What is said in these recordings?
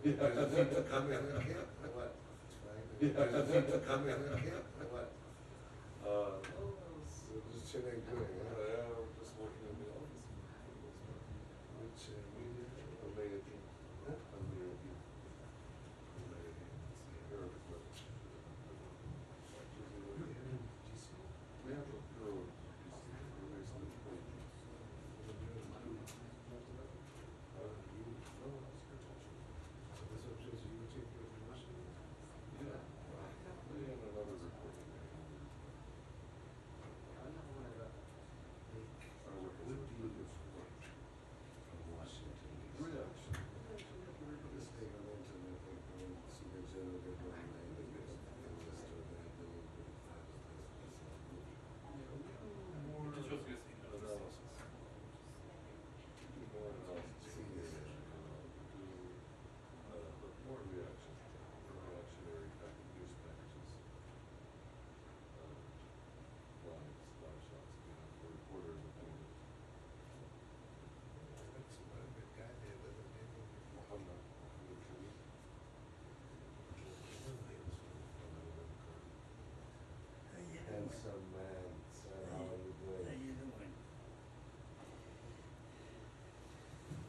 There's a need to come in and camp, or what? There's a need to come in and camp, or what? So just chilling, doing, huh? Yeah, we're just working in the office. Which, media? Al-Mayadeen. Huh? Al-Mayadeen. Arabic language. Yeah, but you're based in Kuwait. Yeah, and another recording. I work as a video photographer. From Washington, D.C. Reaction. This thing on the internet, like, see the general get one line, and just to that, the little bit of More analysis. More analysis. See, yeah. More reaction. Reactionary kind of news packages. Live shots, for reporters and things. That's a good guy there, but the name of Muhammad Khalid. handsome man, sir, how are you doing?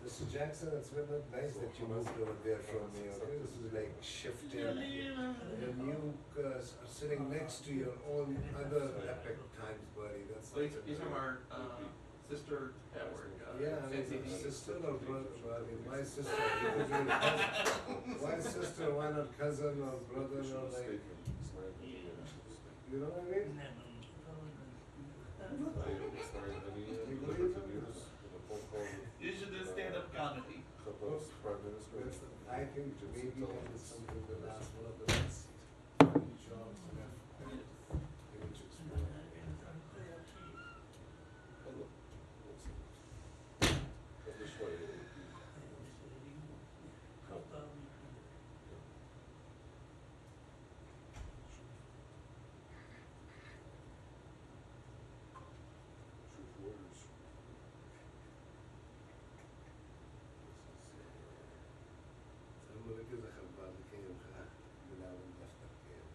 Mr. Jackson, it's been nice that you moved over there from me, okay? This is like shifting. And you are sitting next to your own other epic times, buddy, that's. So he's from our sister at work. Yeah, I mean, CCD. sister or brother, I mean, my sister, because you're cousin. Why sister, why not cousin or brother or like, you know what I mean? You should do stand-up comedy. That's, I think maybe that is something the last, one of the best jobs that I need to explore. I'm gonna give the Chabad the Kiyam Kha, Bilal and Daftar Kiyam.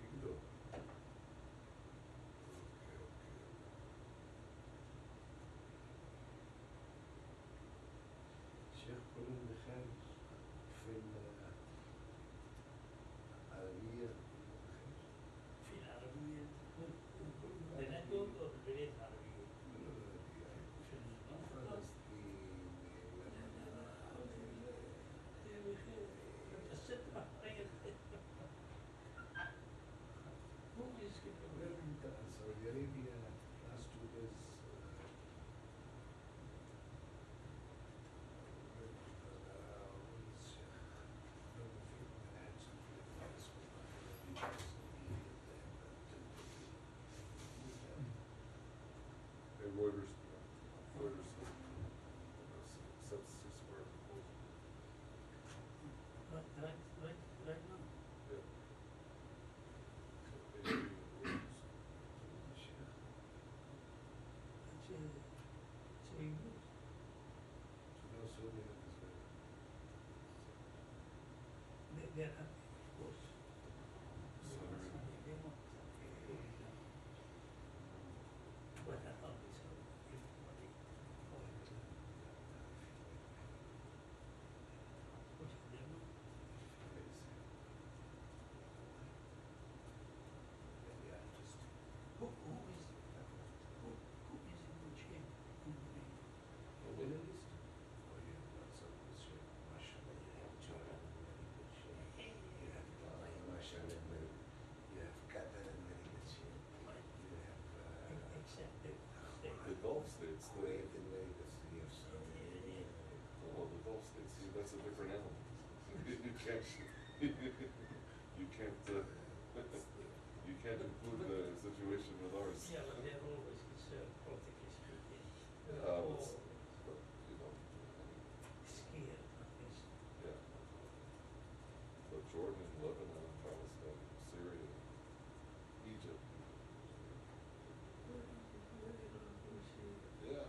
You can do it. شيخ كلهم بخير في العربية في العربية بلدهم أو البلاد العربية؟ في المنطقة؟ يا بخير الست بحرية مو يسكت Where in Saudi Arabia last 2 days Reuters accepts ceasefire proposal. right now. Yeah. Reuters. It's very good. They're happy, of course. Sorry. They want but I thought this everybody. What's the name? Who is in the chair? Middle East? Oh, yeah, lots of good shape. MashaAllah, you have Jordan, very good shape. You have Bahrain, MashaAllah, you have Qatar in very good shape. You have Except The Gulf states, Kuwait in very good shape. You have Saudi Arabia. well, the Gulf states, see, that's a different animal. You can't, you can't include the situation with ours. yeah, but they're always concerned politically speaking. They're But, all you know, scared of this. yeah. But Jordan, Lebanon, Palestine, Syria, Egypt. Yeah.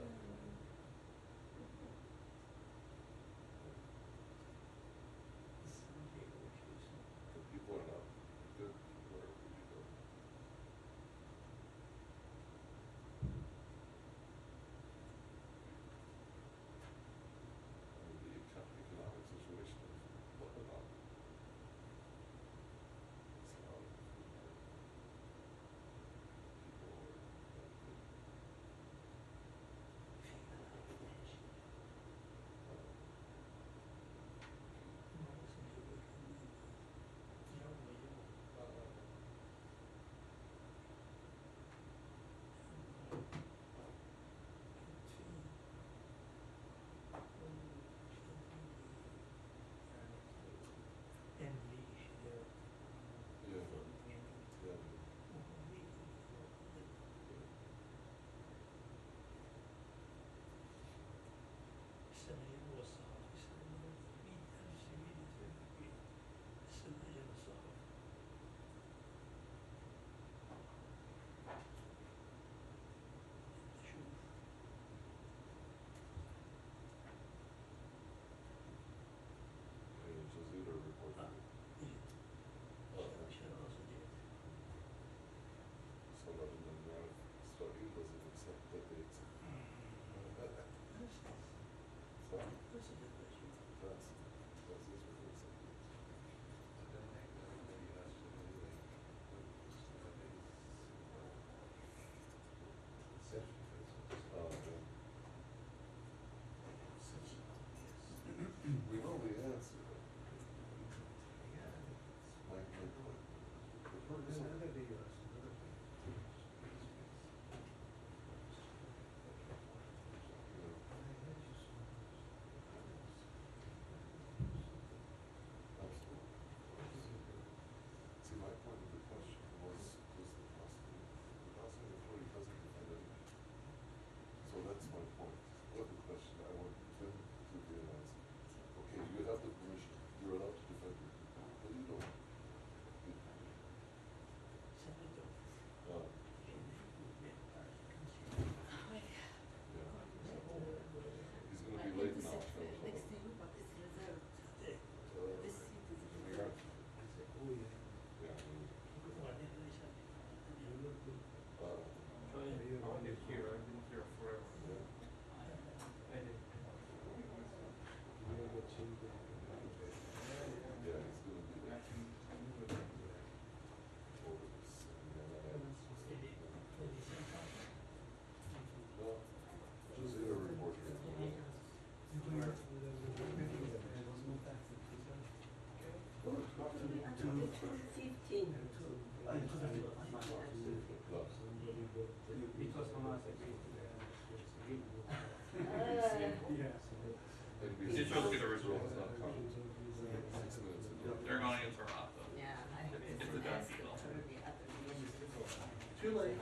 Too late.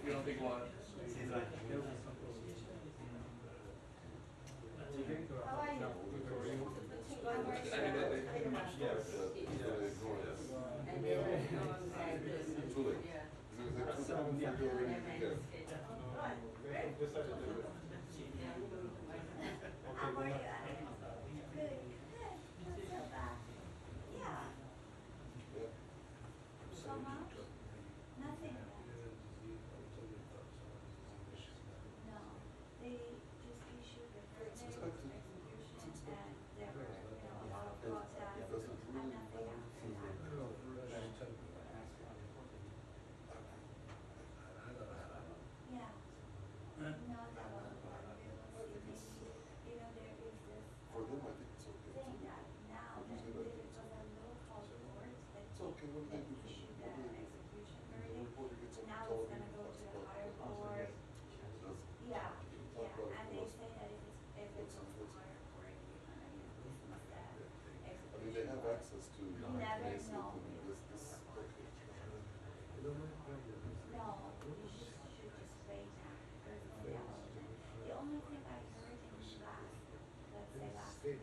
You don't think what? How are you? Pretty much, yes. But they ignore us. Too late. As soon as they put something before you already, yeah. How are you? Good. Not so bad. Yeah. Yeah. So much? Nothing. No. They just issued the It's first expected. execution It's expected. and there were, a lot of protests Because it's and really, nothing else. Yeah. No, that was we'll see. Maybe, there is this for them, I think it's okay. thing that now that Usually it that was a local court that It's okay, what do they do? issued What the do they do? execution The verdict. reporter gets on Now television, it's gonna go talks to the about higher it. court. It does. Yeah, Talk about yeah, and it they for us. say that if it goes to higher court, you're gonna dismiss that execution. I mean, they have access to You never Mason know. and this, okay. No, you should just wait now. There's no development. The only thing I heard in let's say last week,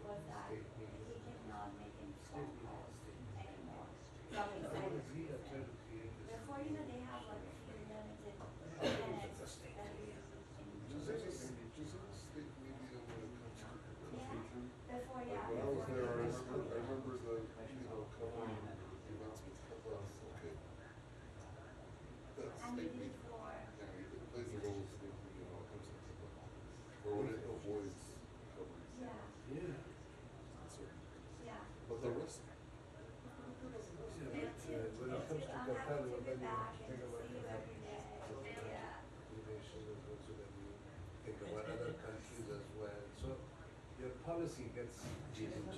was that he cannot make any phone calls anymore. From his phone. Before, they have like a few limited minutes that he Giuseppe State Media when it comes to. before, Like yeah. when I was there, I before- remember the, covering events with Cutlass, okay. That's And he state did media. it for, Yeah, it plays a role in state media when it comes to Cutlass. Or when it avoids coverage. yeah, So, yeah. but the rest, When it comes to Qatar, well, then you think about the nations as well, so then you think about other countries as well. So your policy gets changes. yeah.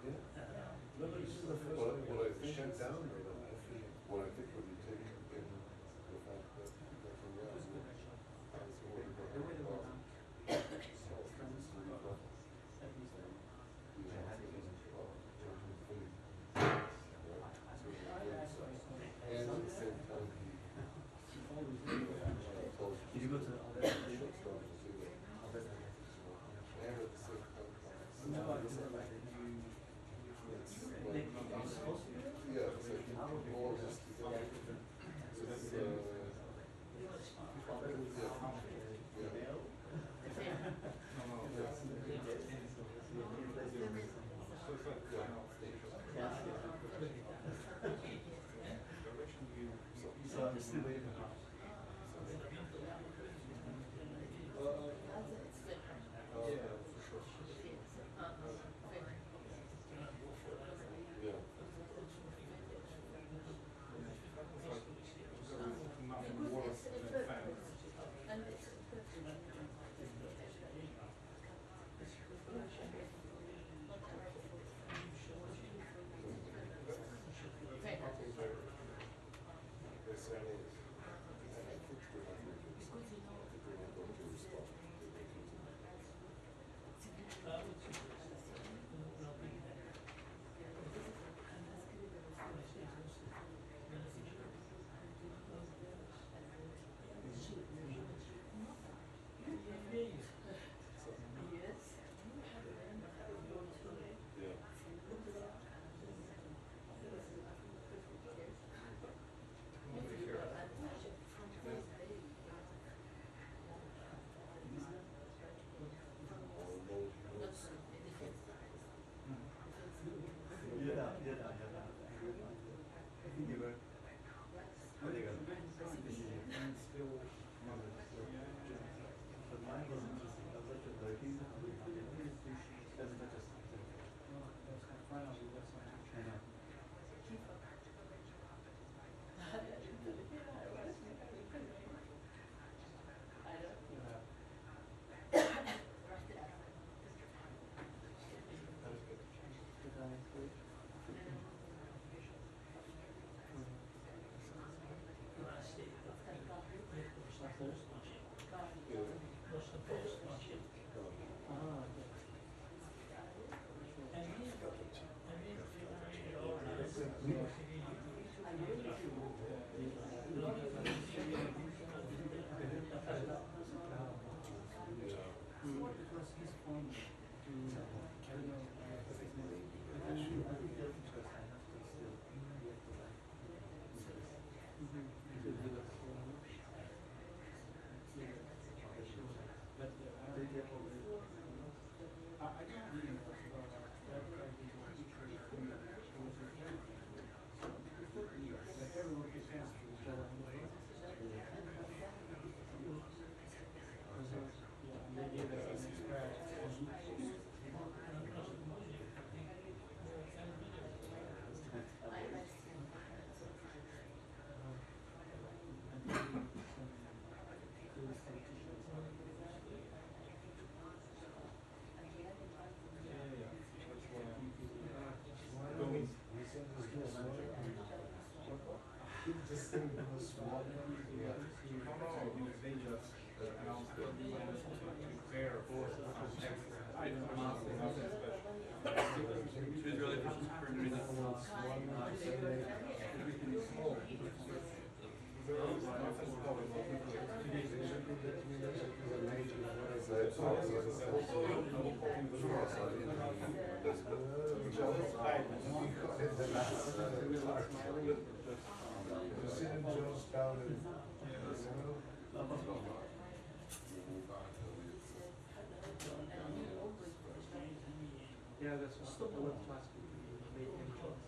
Yeah. No, but this is the first What- time what I you think shut is- down, I feel. What I think when you take in the fact that Netanyahu has ordered the South East to leave off, and at the same time, told Did you go to the and at the same time, yeah, it's like all this together. It's, So I'm still waiting. yeah. this thing was small. Yeah. They just announced the plan to prepare for next Two Israeli officials confirmed during the Yeah, that's what I went last week. Made him choice.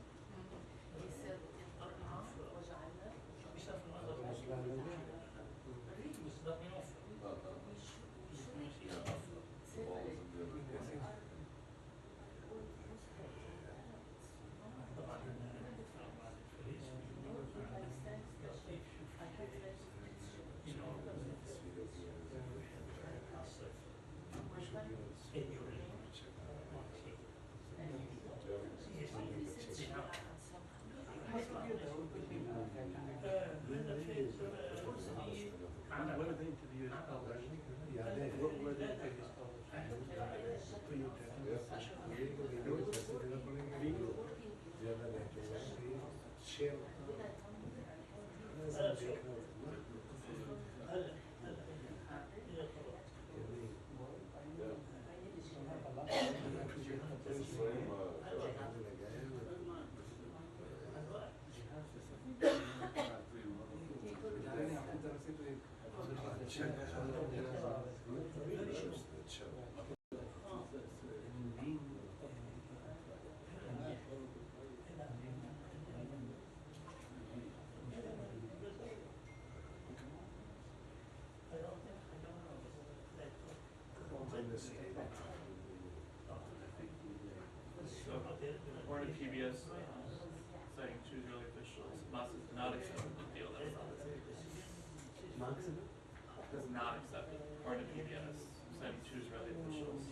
What are they interviewing? What were they interviews According to PBS, citing two Israeli officials, Hamas does not accept the deal that was on the table. Does not accept it, according to PBS, citing two Israeli officials.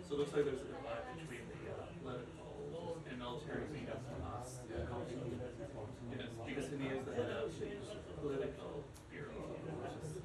So it looks like there's a divide between the political and military wing of Hamas. Yes, because he is the head of the political bureau of Hamas.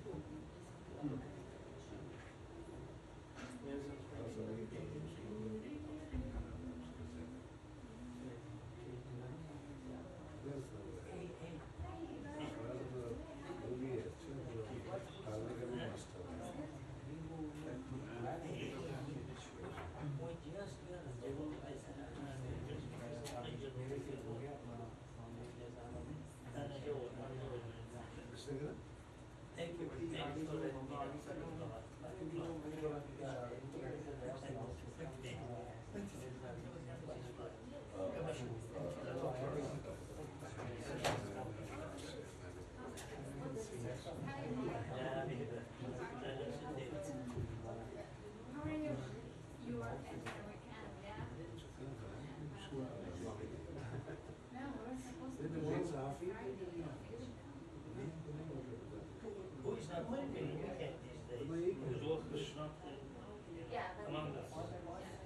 Yeah, among us.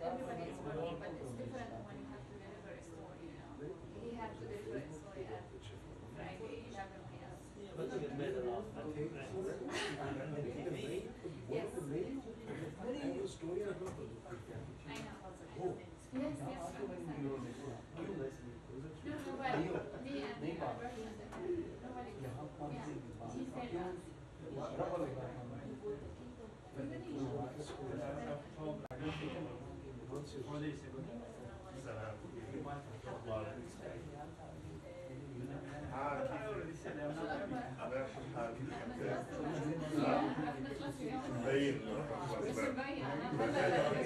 everybody is working, but it's different when you have to deliver a story, you know. He had to deliver a story at Friday, 11 p.m. But you get better off. Yes. I know. Yes, yes. No, nobody. Me and the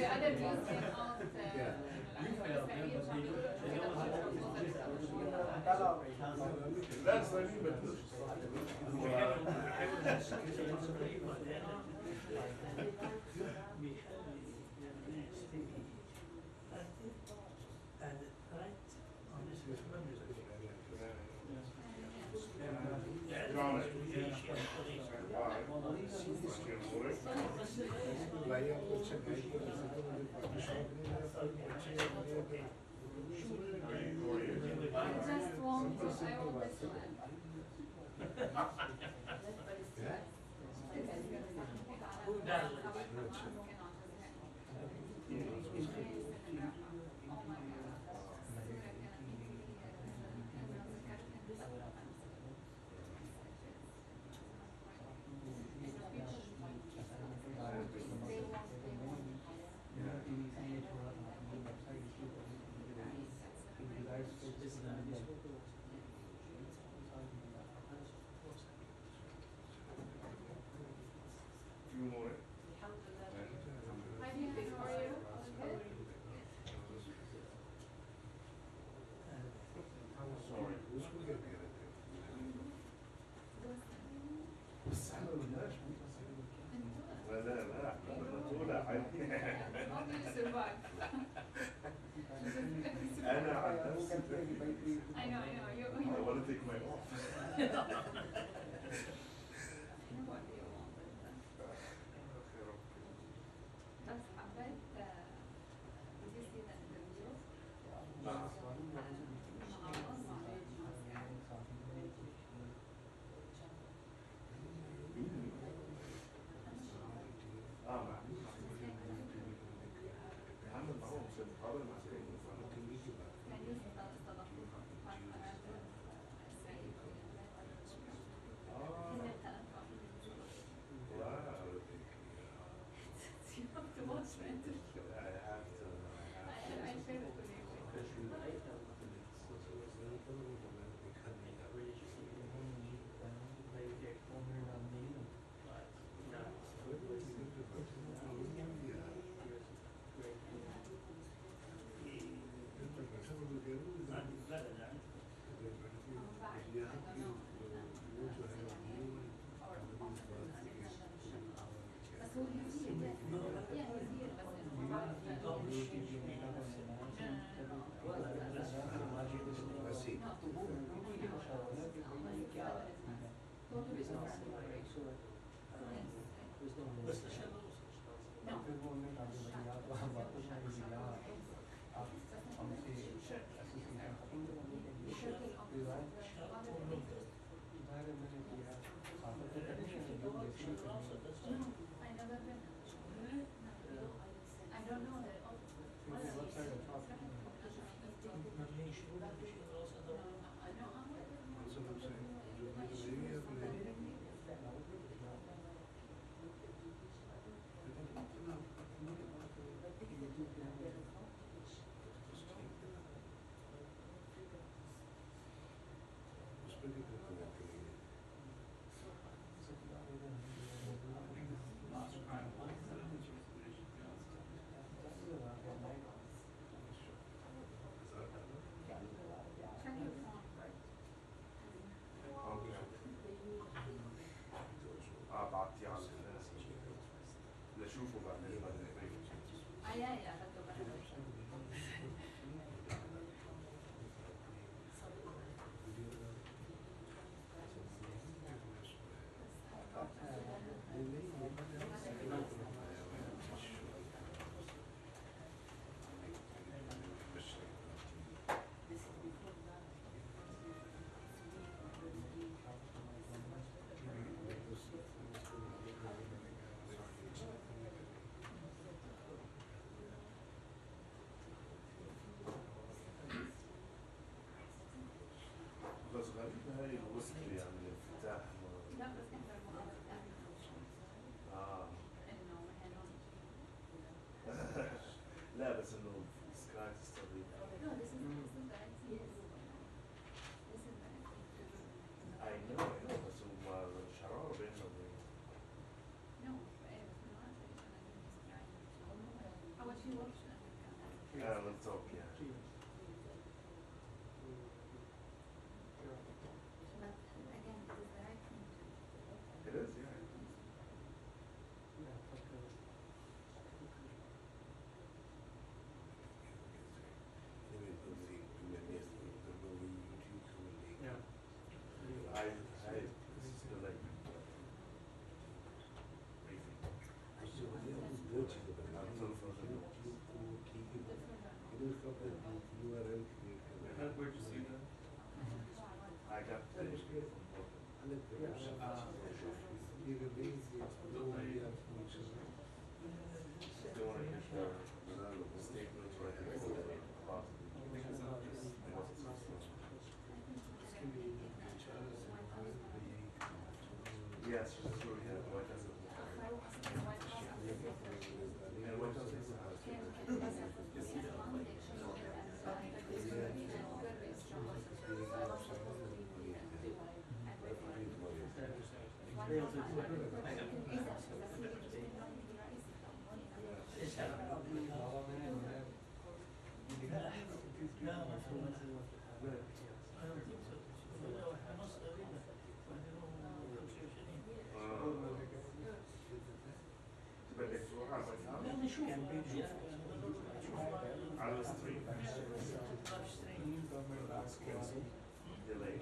other person. Nobody. Yeah. She said us. That's what you would do. I just want to, I always want. Who does it? Few more. Hi, David, how are you? Good? Sorry. لا لا لا طول How do you survive? انا عن نفسي I know, you. I want to take my off. I know what you want, but that's happened. Did you see that in the videos? نعم. عامل معاهم قابل مع سكين You have to watch it. I have to. I shared it with you. But who is he? Yeah, he's here, but I never been. I don't know that. بعتي على لا شوفوا بعدين Yeah. بس غريبة هاي الوصل يعني الافتتاح لا بس انت المؤلف انه لا بس انه سكرايت ستوري No, this is the idea. This is the I know بس هو شرارة بيننا وبين No, how much you watch let's talk yeah But again, this is the right thing to do. it is yeah I still like Where'd you see that? I got finished from Portland. They wanna get the statements right here, so that Because of this. yes, that's what we have, White House. And White House is the house. But it's so hard, but now, I was three. Delayed.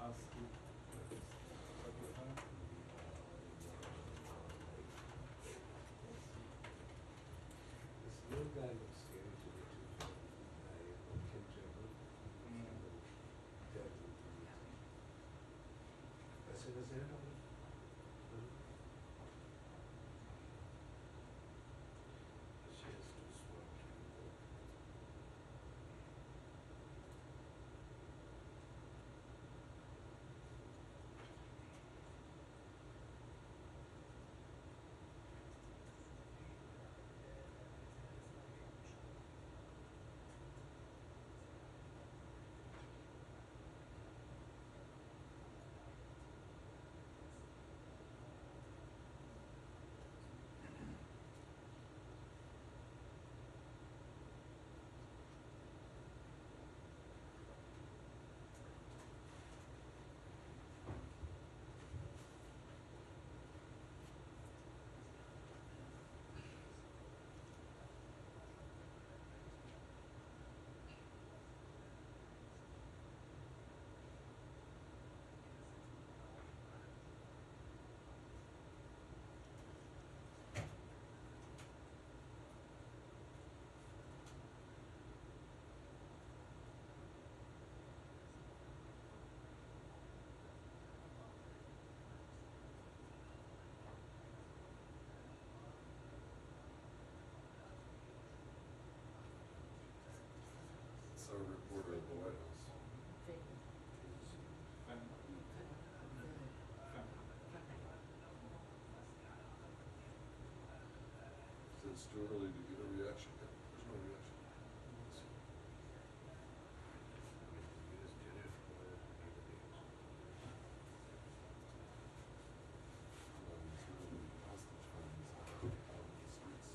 This little guy looks skinny to me too. Kim Jong-un. ¿Ese no es él? She has too small people. It's our reporter at the White House. Said it's too early to get a reaction yet. There's no reaction. You just did it for the Hostage funds out on the streets.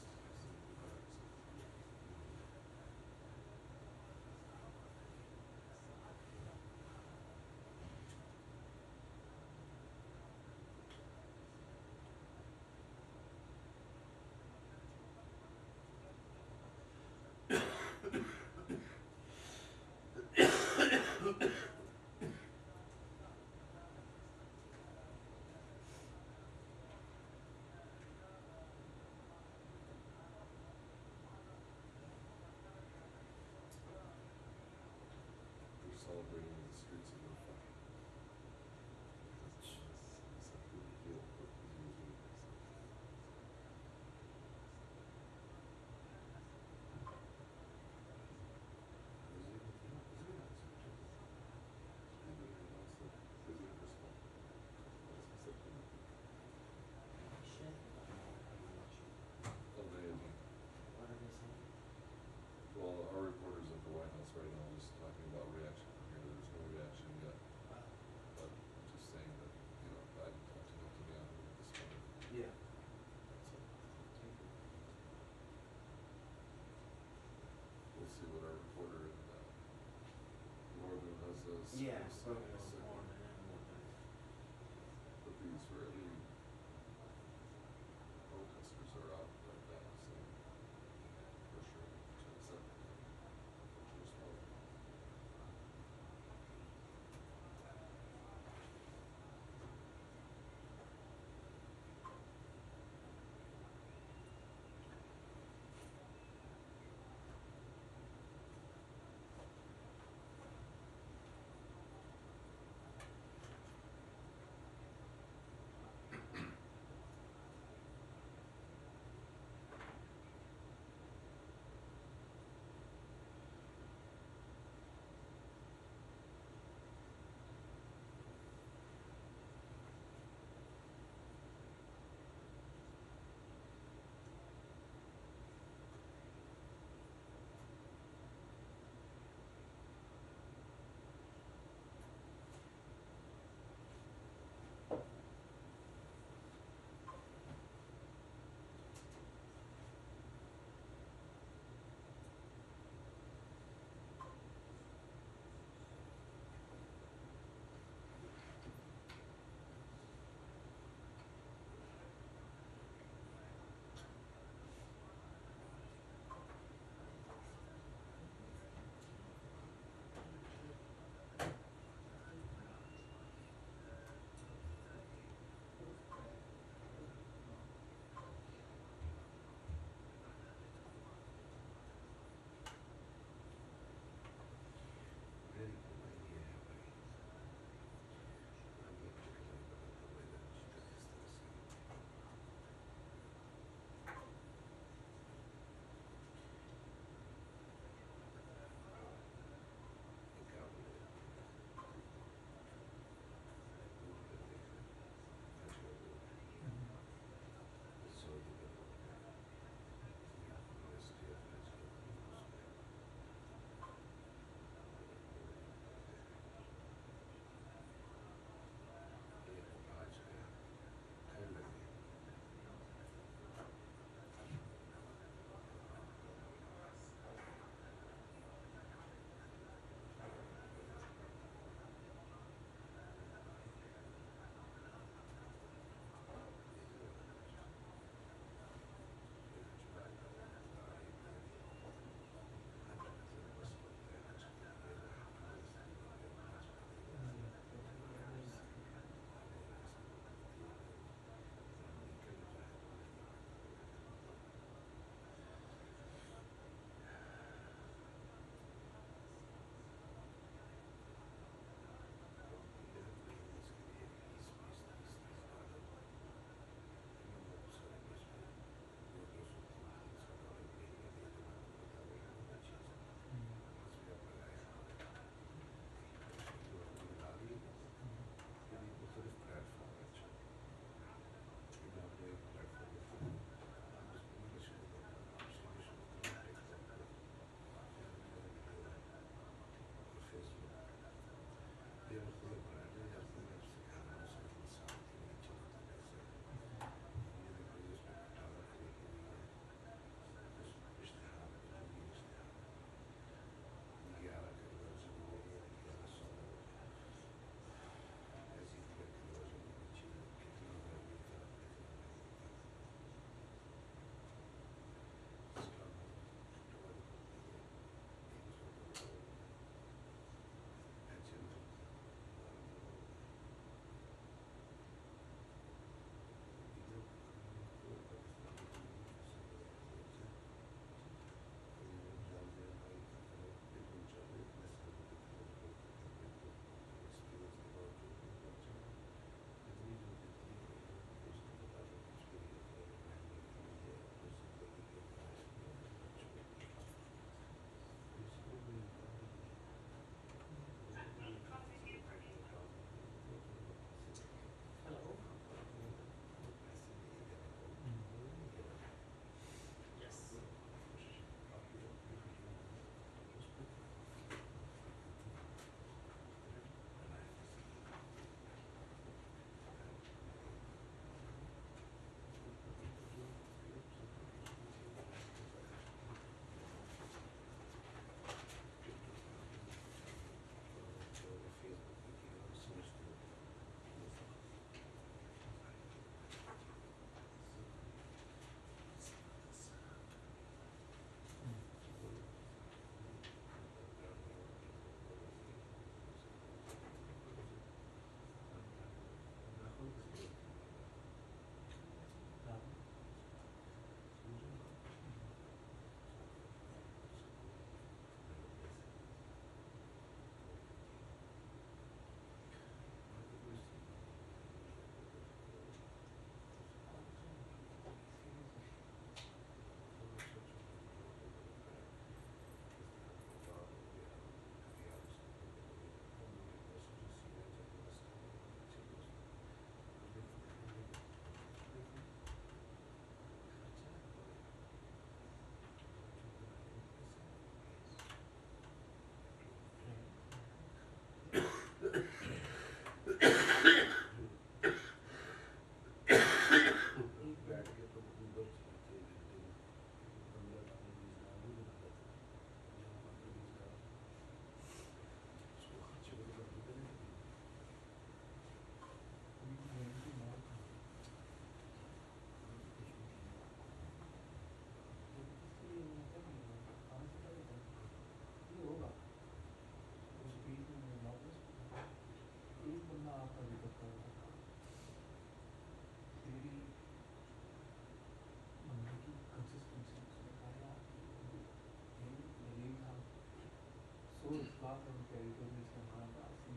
Gotham, que ahí fue mencionada así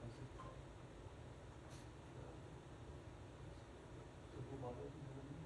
así tuvo varios nombres.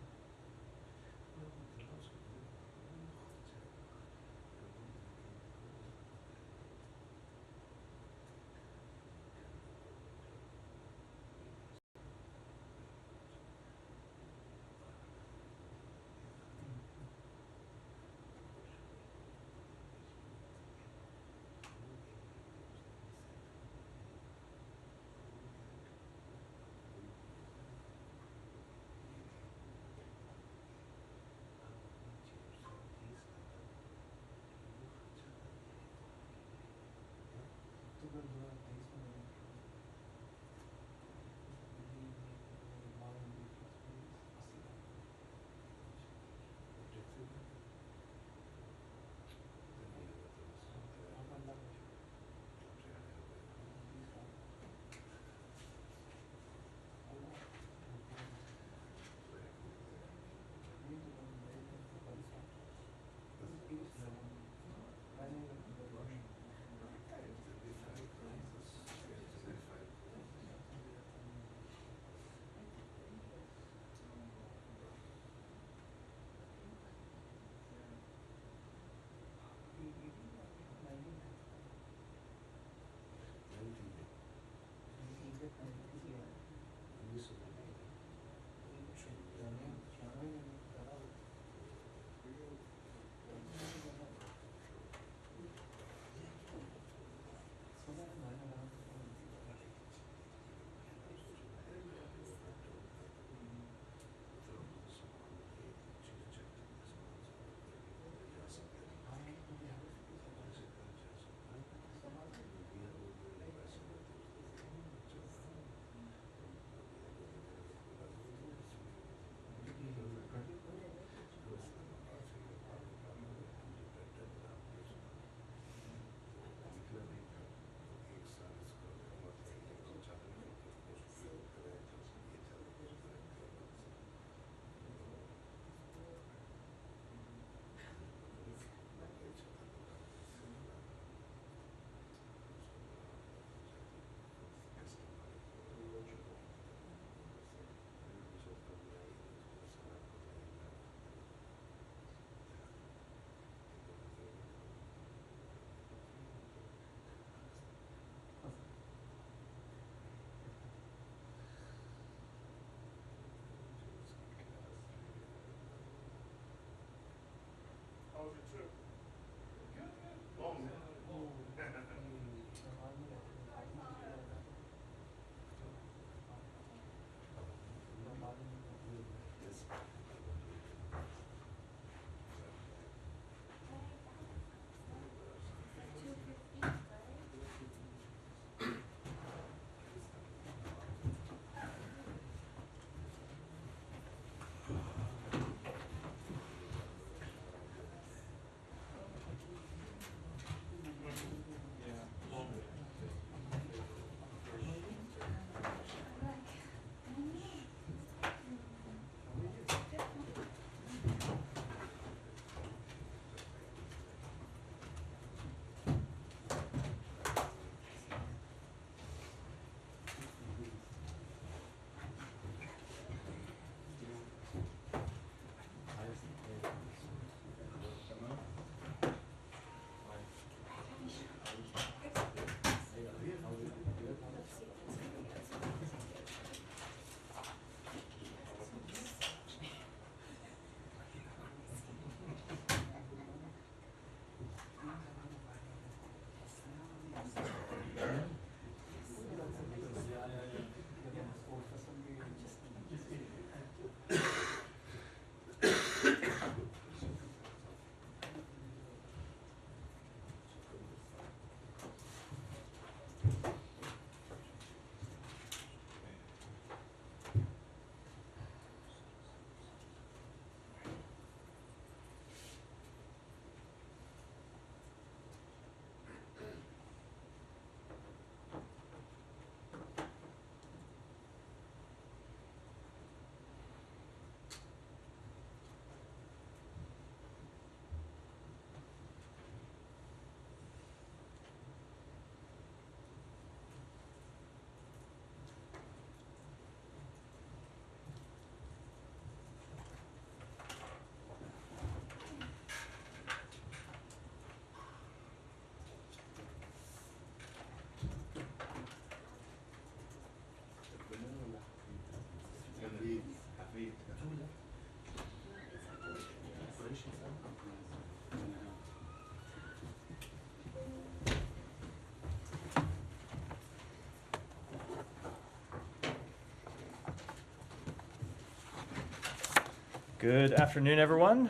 Good afternoon, everyone.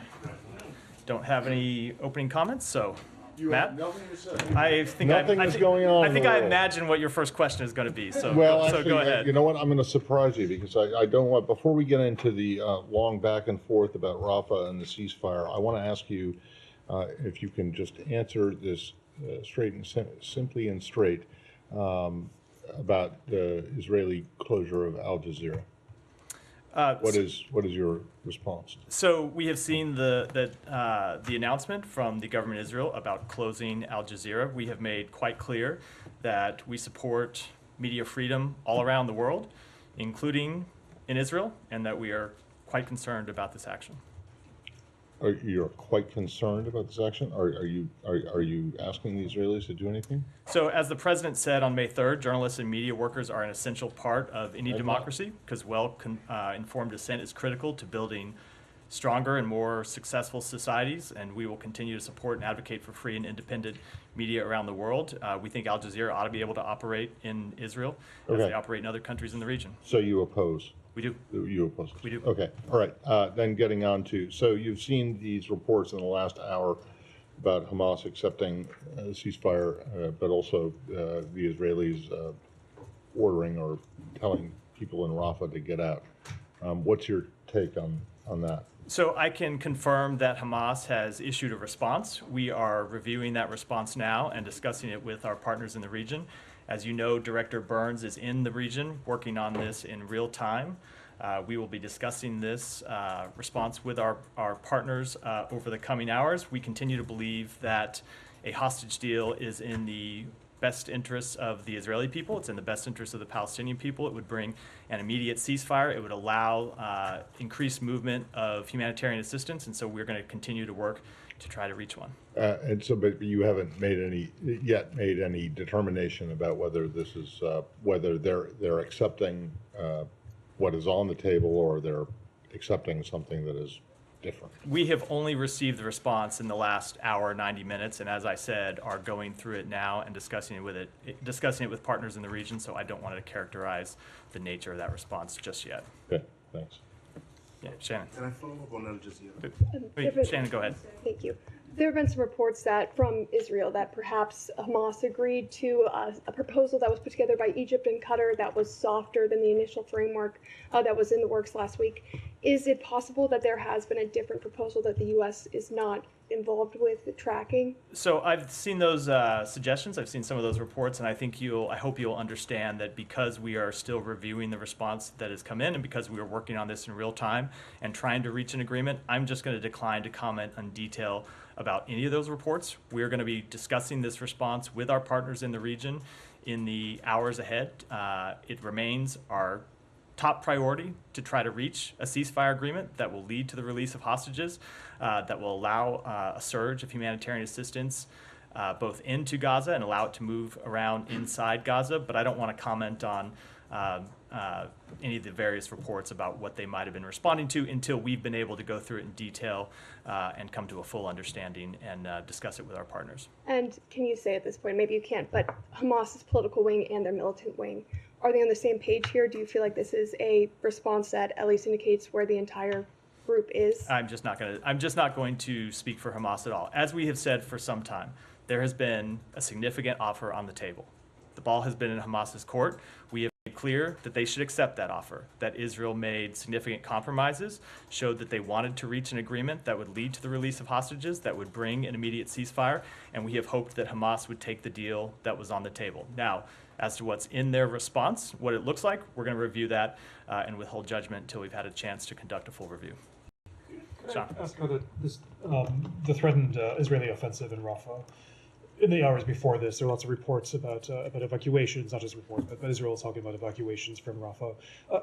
Don't have any opening comments, so You Matt? have nothing to say. I think Nothing I is think, going on I in think the I world. imagine what your first question is going to be. So Well, so actually, go ahead. you know what? I'm going to surprise you because I don't want, before we get into the long back and forth about Rafah and the ceasefire, I want to ask you if you can just answer this straight and simply and straight about the Israeli closure of Al Jazeera. What is your response? So we have seen the announcement from the government of Israel about closing Al Jazeera. We have made quite clear that we support media freedom all around the world, including in Israel, and that we are quite concerned about this action. You're quite concerned about this action? Are you asking the Israelis to do anything? So as the president said on May 3rd, journalists and media workers are an essential part of any democracy because informed dissent is critical to building stronger and more successful societies, and we will continue to support and advocate for free and independent media around the world. We think Al Jazeera ought to be able to operate in Israel as they operate in other countries in the region. So you oppose? We do. You oppose? We do. Okay, all right. Then getting on to, so you've seen these reports in the last hour about Hamas accepting ceasefire, but also the Israelis ordering or telling people in Rafah to get out. What's your take on that? So I can confirm that Hamas has issued a response. We are reviewing that response now and discussing it with our partners in the region. As you know, Director Burns is in the region working on this in real time. We will be discussing this response with our partners over the coming hours. We continue to believe that a hostage deal is in the best interests of the Israeli people. It's in the best interests of the Palestinian people. It would bring an immediate ceasefire. It would allow increased movement of humanitarian assistance, and so we're going to continue to work to try to reach one. And so, but you haven't made any determination about whether this is whether they're accepting what is on the table or they're accepting something that is different. We have only received the response in the last hour, 90 minutes, and as I said, are going through it now and discussing it with partners in the region. So I don't want to characterize the nature of that response just yet. Okay, thanks. Yeah, Shannon. Can I follow up on Al Jazeera? Wait, Shannon, go ahead. Thank you. There have been some reports that from Israel that perhaps Hamas agreed to a proposal that was put together by Egypt and Qatar that was softer than the initial framework that was in the works last week. Is it possible that there has been a different proposal that the U.S. is not involved with tracking? So I've seen those suggestions. I've seen some of those reports, and I hope you'll understand that because we are still reviewing the response that has come in, and because we are working on this in real time and trying to reach an agreement, I'm just going to decline to comment on detail about any of those reports. We're going to be discussing this response with our partners in the region in the hours ahead. It remains our top priority to try to reach a ceasefire agreement that will lead to the release of hostages, that will allow a surge of humanitarian assistance both into Gaza and allow it to move around inside Gaza. But I don't want to comment on any of the various reports about what they might have been responding to until we've been able to go through it in detail and come to a full understanding and discuss it with our partners. And can you say at this point, maybe you can't, but Hamas's political wing and their militant wing, are they on the same page here? Do you feel like this is a response that at least indicates where the entire group is? I'm just not going to speak for Hamas at all. As we have said for some time, there has been a significant offer on the table. The ball has been in Hamas's court. We have made clear that they should accept that offer, that Israel made significant compromises, showed that they wanted to reach an agreement that would lead to the release of hostages, that would bring an immediate ceasefire, and we have hoped that Hamas would take the deal that was on the table. Now, as to what's in their response, what it looks like, we're going to review that and withhold judgment until we've had a chance to conduct a full review. Sean. Ask about the threatened Israeli offensive in Rafah. In the hours before this, there are lots of reports about evacuations, not just reports, but Israel is talking about evacuations from Rafah.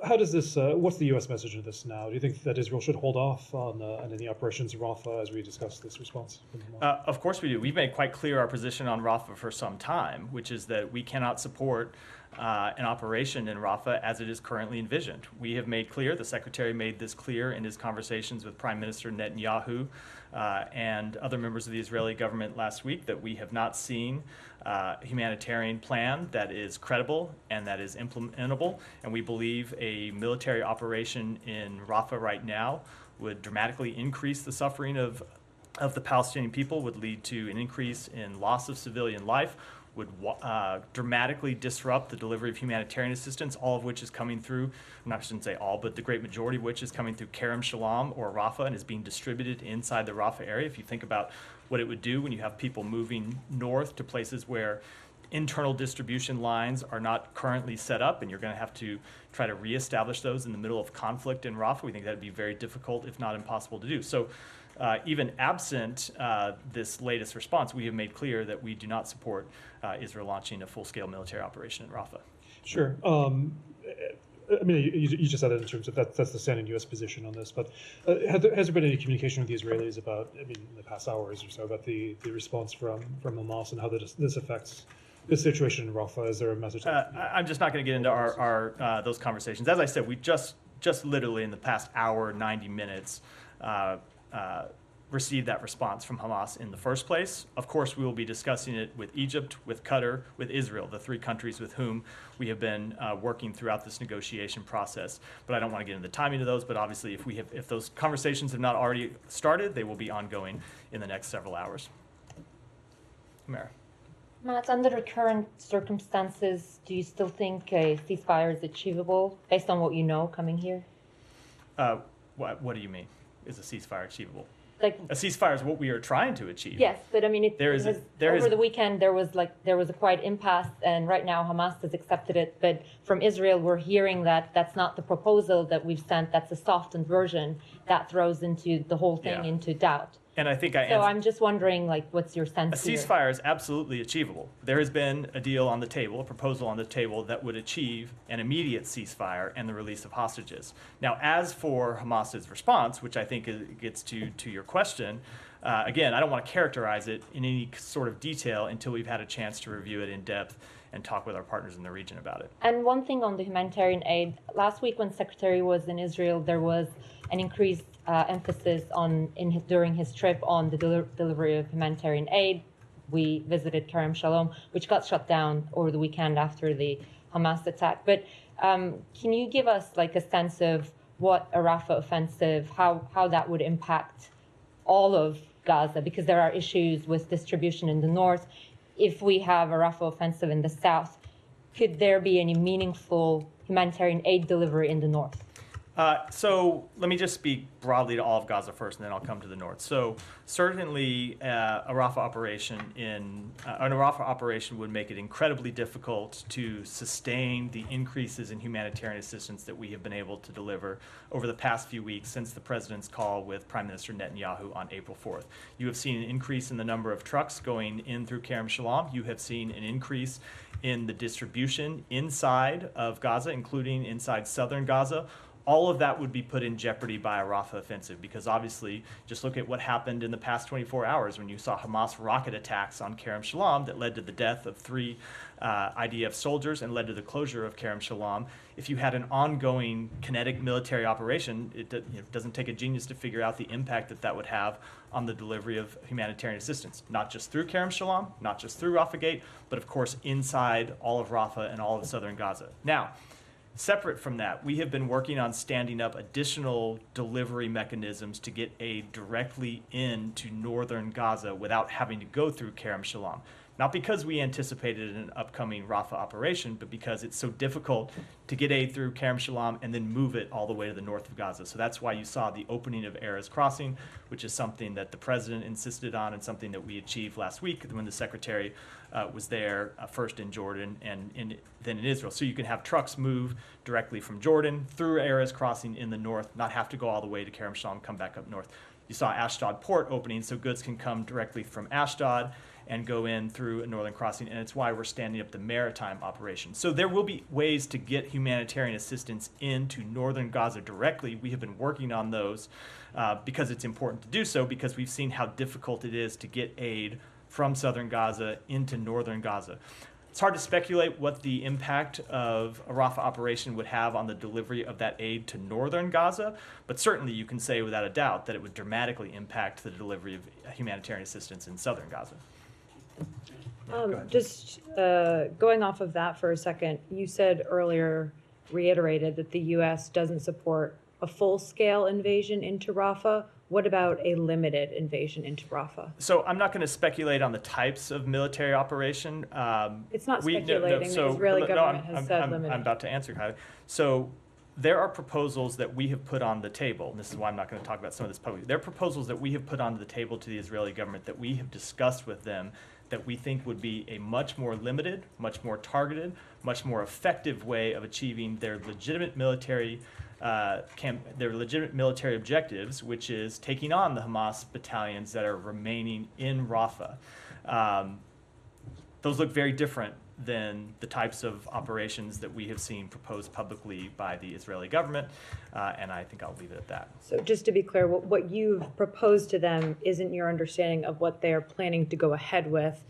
How does this? What's the U.S. message in this now? Do you think that Israel should hold off on any operations in Rafah as we discuss this response? Of course we do. We've made quite clear our position on Rafah for some time, which is that we cannot support an operation in Rafah as it is currently envisioned. We have made clear, the Secretary made this clear in his conversations with Prime Minister Netanyahu and other members of the Israeli government last week, that we have not seen a humanitarian plan that is credible and that is implementable. And we believe a military operation in Rafah right now would dramatically increase the suffering of the Palestinian people, would lead to an increase in loss of civilian life, would dramatically disrupt the delivery of humanitarian assistance, all of which is coming through, I shouldn't say all, but the great majority of which is coming through Kerem Shalom or Rafah and is being distributed inside the Rafah area. If you think about what it would do when you have people moving north to places where internal distribution lines are not currently set up, and you're going to have to try to reestablish those in the middle of conflict in Rafah, we think that would be very difficult, if not impossible to do. So even absent this latest response, we have made clear that we do not support Israel launching a full-scale military operation in Rafah. Sure. I mean, you just said it in terms of that's the standing U.S. position on this, but has there been any communication with the Israelis about, I mean, in the past hours or so, about the response from Hamas and how this affects the situation in Rafah? Is there a message? I'm just not going to get into our those conversations. As I said, we just literally in the past hour, 90 minutes, received that response from Hamas in the first place. Of course, we will be discussing it with Egypt, with Qatar, with Israel, the three countries with whom we have been working throughout this negotiation process. But I don't want to get into the timing of those. But obviously, if those conversations have not already started, they will be ongoing in the next several hours. Mara. Matt, under the current circumstances, do you still think a ceasefire is achievable based on what you know coming here? What do you mean? Is a ceasefire achievable? Like a ceasefire is what we are trying to achieve. Yes, but I mean, over the weekend there was a quiet impasse, and right now Hamas has accepted it. But from Israel, we're hearing that that's not the proposal that we've sent. That's a softened version that throws into the whole thing into doubt. And I think I'm just wondering, like, what's your sense? A ceasefire is absolutely achievable. There has been a deal on the table, a proposal on the table that would achieve an immediate ceasefire and the release of hostages. Now, as for Hamas's response, which I think gets to your question, again, I don't want to characterize it in any sort of detail until we've had a chance to review it in depth and talk with our partners in the region about it. And one thing on the humanitarian aid, last week when Secretary was in Israel, there was an increased emphasis during his trip on the delivery of humanitarian aid. We visited Kerem Shalom, which got shut down over the weekend after the Hamas attack. But can you give us like a sense of what a Rafah offensive, how that would impact all of Gaza? Because there are issues with distribution in the north. If we have a Rafah offensive in the south, could there be any meaningful humanitarian aid delivery in the north? So let me just speak broadly to all of Gaza first, and then I'll come to the north. So certainly, a Rafah operation would make it incredibly difficult to sustain the increases in humanitarian assistance that we have been able to deliver over the past few weeks since the president's call with Prime Minister Netanyahu on April 4th. You have seen an increase in the number of trucks going in through Kerem Shalom. You have seen an increase in the distribution inside of Gaza, including inside southern Gaza. All of that would be put in jeopardy by a Rafah offensive because obviously, just look at what happened in the past 24 hours when you saw Hamas rocket attacks on Kerem Shalom that led to the death of 3 IDF soldiers and led to the closure of Kerem Shalom. If you had an ongoing kinetic military operation, it doesn't take a genius to figure out the impact that would have on the delivery of humanitarian assistance, not just through Kerem Shalom, not just through Rafah Gate, but of course inside all of Rafah and all of southern Gaza. Now, separate from that, we have been working on standing up additional delivery mechanisms to get aid directly into northern Gaza without having to go through Kerem Shalom. Not because we anticipated an upcoming Rafah operation, but because it's so difficult to get aid through Kerem Shalom and then move it all the way to the north of Gaza. So that's why you saw the opening of Erez Crossing, which is something that the president insisted on and something that we achieved last week when the secretary was there first in Jordan and then in Israel. So you can have trucks move directly from Jordan through Erez Crossing in the north, not have to go all the way to Kerem Shalom, come back up north. You saw Ashdod port opening, so goods can come directly from Ashdod and go in through a northern crossing, and it's why we're standing up the maritime operation. So there will be ways to get humanitarian assistance into northern Gaza directly. We have been working on those because it's important to do so, because we've seen how difficult it is to get aid from southern Gaza into northern Gaza. It's hard to speculate what the impact of a Rafah operation would have on the delivery of that aid to northern Gaza, but certainly you can say without a doubt that it would dramatically impact the delivery of humanitarian assistance in southern Gaza. Just going off of that for a second, you said earlier, reiterated that the U.S. doesn't support a full-scale invasion into Rafah? What about a limited invasion into Rafah? So I'm not going to speculate on the types of military operation. It's not no, speculating. so- The Israeli no, government I'm- has said I'm limited. about to answer, Kylie. So there are proposals that we have put on the table, and this is why I'm not going to talk about some of this publicly. There are proposals that we have put onto the table to the Israeli government that we have discussed with them that we think would be a much more limited, much more targeted, much more effective way of achieving their legitimate military objectives, which is taking on the Hamas battalions that are remaining in Rafah. Those look very different than the types of operations that we have seen proposed publicly by the Israeli government, and I think I'll leave it at that. So just to be clear, what you've proposed to them isn't your understanding of what they're planning to go ahead with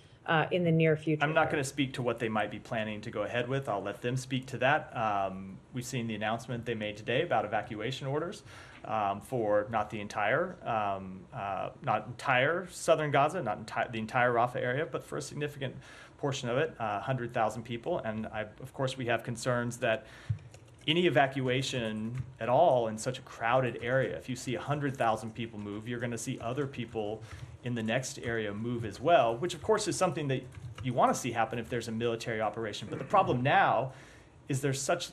in the near future? I'm not going to speak to what they might be planning to go ahead with. I'll let them speak to that. We've seen the announcement they made today about evacuation orders for not the entire southern Gaza, the entire Rafah area, but for a significant portion of it, 100,000 people. And of course, we have concerns that any evacuation at all in such a crowded area, if you see 100,000 people move, you're going to see other people in the next area move as well, which of course is something that you want to see happen if there's a military operation. But the problem now is there's such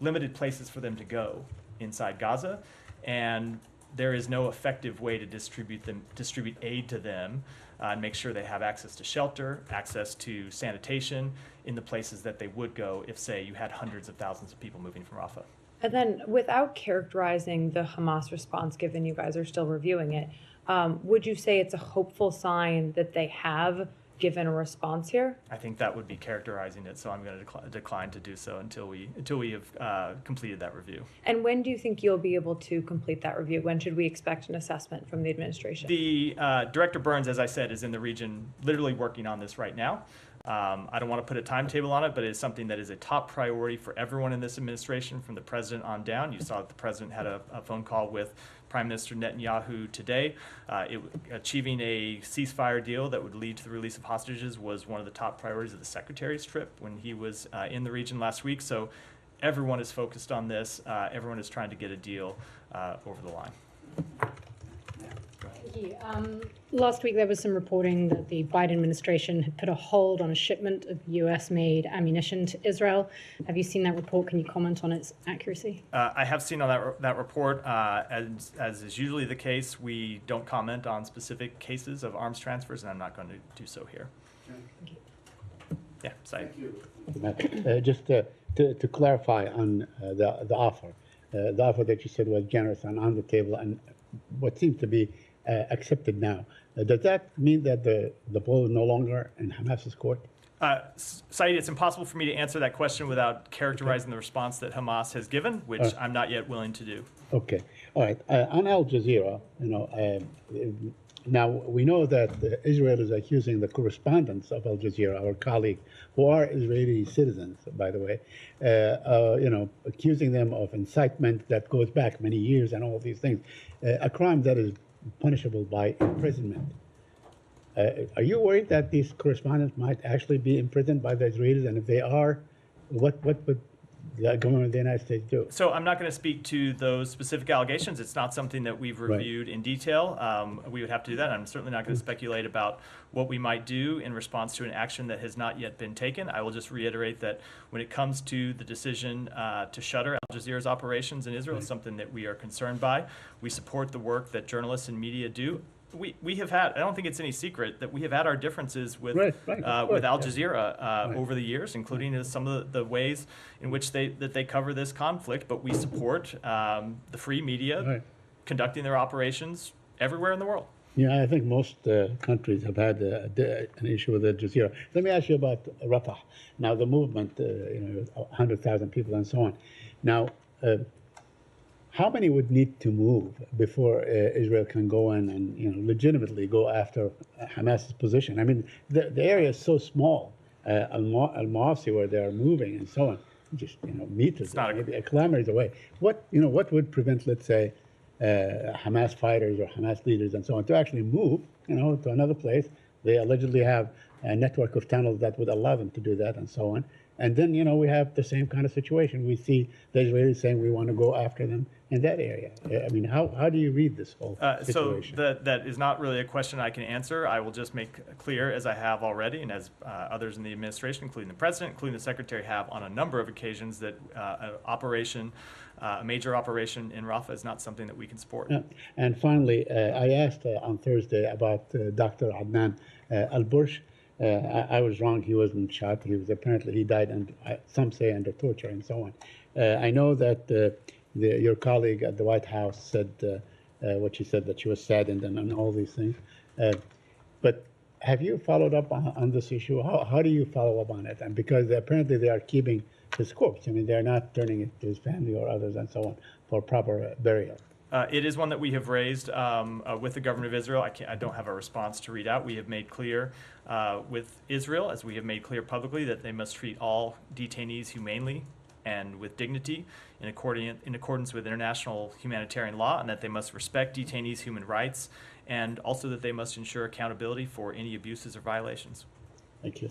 limited places for them to go inside Gaza, and there is no effective way to distribute aid to them and make sure they have access to shelter, access to sanitation in the places that they would go if, say, you had hundreds of thousands of people moving from Rafah. And then, without characterizing the Hamas response, given you guys are still reviewing it, would you say it's a hopeful sign that they have given a response here? I think that would be characterizing it, so I'm going to decline to do so until we have completed that review. And when do you think you'll be able to complete that review? When should we expect an assessment from the administration? The Director Burns, as I said, is in the region literally working on this right now. I don't want to put a timetable on it, but it's something that is a top priority for everyone in this administration, from the president on down. You saw that the president had a phone call with Prime Minister Netanyahu today. Achieving a ceasefire deal that would lead to the release of hostages was one of the top priorities of the Secretary's trip when he was in the region last week. So everyone is focused on this. Everyone is trying to get a deal over the line. Thank you. Last week there was some reporting that the Biden administration had put a hold on a shipment of US-made ammunition to Israel. Have you seen that report? Can you comment on its accuracy? I have seen on that report. As is usually the case, we don't comment on specific cases of arms transfers, and I'm not going to do so here. Thank you. Yeah, Saeed. Just to clarify on the offer that you said was generous and on the table, and what seems to be accepted now. Does that mean that the ball is no longer in Hamas's court? Saeed, it's impossible for me to answer that question without characterizing the response that Hamas has given, which I'm not yet willing to do. Okay, all right. On Al Jazeera, now we know that Israel is accusing the correspondents of Al Jazeera, our colleague, who are Israeli citizens, by the way, accusing them of incitement that goes back many years and all these things, a crime that is punishable by imprisonment. Are you worried that these correspondents might actually be imprisoned by the Israelis? And if they are, what would the government of the United States do? So I'm not going to speak to those specific allegations. It's not something that we've reviewed in detail. We would have to do that. I'm certainly not going to speculate about what we might do in response to an action that has not yet been taken. I will just reiterate that when it comes to the decision to shutter Al Jazeera's operations in Israel, it's something that we are concerned by. We support the work that journalists and media do. We have had, I don't think it's any secret that we have had our differences with with Al Jazeera over the years, including some of the ways in which they cover this conflict. But we support the free media conducting their operations everywhere in the world. Yeah, I think most countries have had an issue with Al Jazeera. Let me ask you about Rafah. Now, the movement, 100,000 people and so on. Now, how many would need to move before Israel can go in and legitimately go after Hamas's position? I mean, the area is so small, Al-Mawasi, where they are moving and so on, just meters, maybe kilometers away. What would prevent, let's say, Hamas fighters or Hamas leaders and so on to actually move, to another place? They allegedly have a network of tunnels that would allow them to do that and so on. And then, we have the same kind of situation. We see the Israelis saying we want to go after them in that area. I mean, how do you read this whole situation? So that is not really a question I can answer. I will just make clear, as I have already, and as others in the administration, including the president, including the secretary, have on a number of occasions, that a major operation in Rafah is not something that we can support. Yeah. And finally, I asked on Thursday about Dr. Adnan Al-Bursh. I was wrong. He wasn't shot. He died, and some say under torture and so on. I know that your colleague at the White House said what she said, that she was saddened and all these things. But have you followed up on this issue? How do you follow up on it? And because apparently they are keeping his corpse. I mean, they're not turning it to his family or others and so on for proper burial. It is one that we have raised with the government of Israel. I don't have a response to read out. We have made clear with Israel, as we have made clear publicly, that they must treat all detainees humanely and with dignity in accordance with international humanitarian law, and that they must respect detainees' human rights, and also that they must ensure accountability for any abuses or violations. Thank you.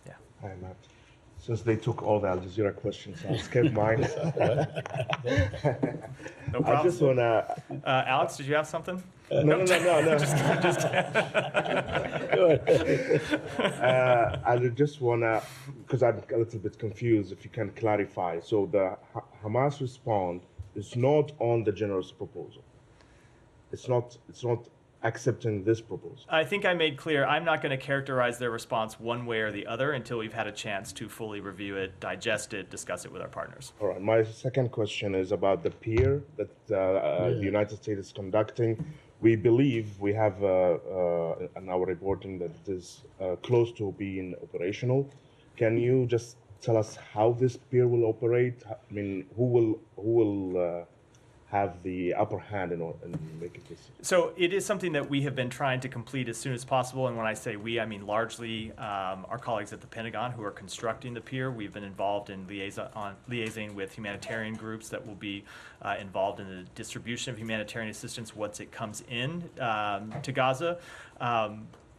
Yeah. Hi, Matt. Since they took all the Al Jazeera questions, I'll skip mine. No problem. I just want to... Alex, did you have something? No. Just I just want to, because I'm a little bit confused, if you can clarify. So the Hamas response is not on the generous proposal. It's not accepting this proposal. I think I made clear I'm not going to characterize their response one way or the other until we've had a chance to fully review it, digest it, discuss it with our partners. All right. My second question is about the peer that the United States is conducting. We believe we have in our reporting that it is close to being operational. Can you just tell us how this peer will operate? I mean, who will have the upper hand in making this? So it is something that we have been trying to complete as soon as possible. And when I say we, I mean largely our colleagues at the Pentagon who are constructing the pier. We've been involved in liaising with humanitarian groups that will be involved in the distribution of humanitarian assistance once it comes in to Gaza.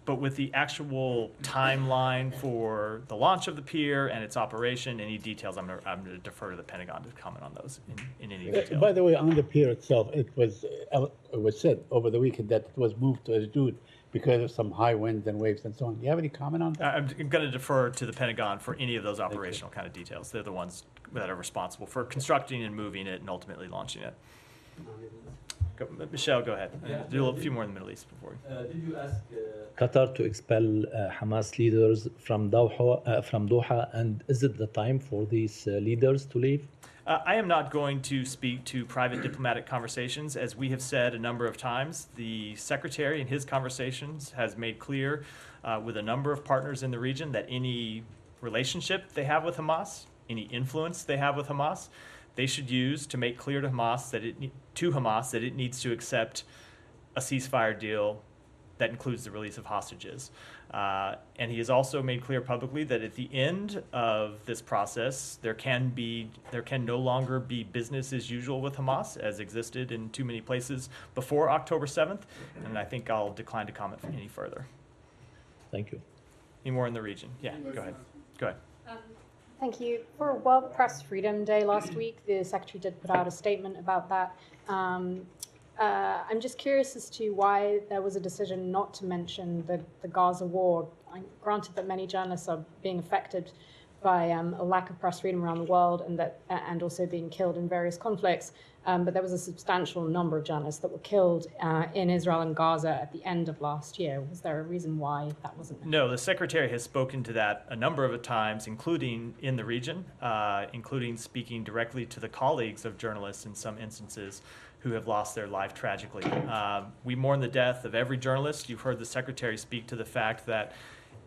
But with the actual timeline for the launch of the pier and its operation, any details, I'm going to defer to the Pentagon to comment on those in any detail. By the way, on the pier itself, it was said over the weekend that it was moved to Ashdod because of some high winds and waves and so on. Do you have any comment on that? I'm going to defer to the Pentagon for any of those operational kind of details. They're the ones that are responsible for constructing and moving it and ultimately launching it. Michelle, go ahead. Do a few more in the Middle East before. Did you ask Qatar to expel Hamas leaders from Doha, and is it the time for these leaders to leave? I am not going to speak to private diplomatic conversations. As we have said a number of times, the Secretary in his conversations has made clear with a number of partners in the region that any relationship they have with Hamas, any influence they have with Hamas, they should use to make clear to Hamas that it needs to accept a ceasefire deal that includes the release of hostages. And he has also made clear publicly that at the end of this process, there can no longer be business as usual with Hamas as existed in too many places before October 7th. And I think I'll decline to comment any further. Thank you. Any more in the region? Yeah, go ahead. Go ahead. Thank you. For World Press Freedom Day last week, the Secretary did put out a statement about that. I'm just curious as to why there was a decision not to mention the Gaza war. Granted that many journalists are being affected by a lack of press freedom around the world and also being killed in various conflicts, but there was a substantial number of journalists that were killed in Israel and Gaza at the end of last year. Was there a reason why that wasn't mentioned? No, the Secretary has spoken to that a number of times, including in the region, including speaking directly to the colleagues of journalists in some instances who have lost their life tragically. We mourn the death of every journalist. You've heard the Secretary speak to the fact that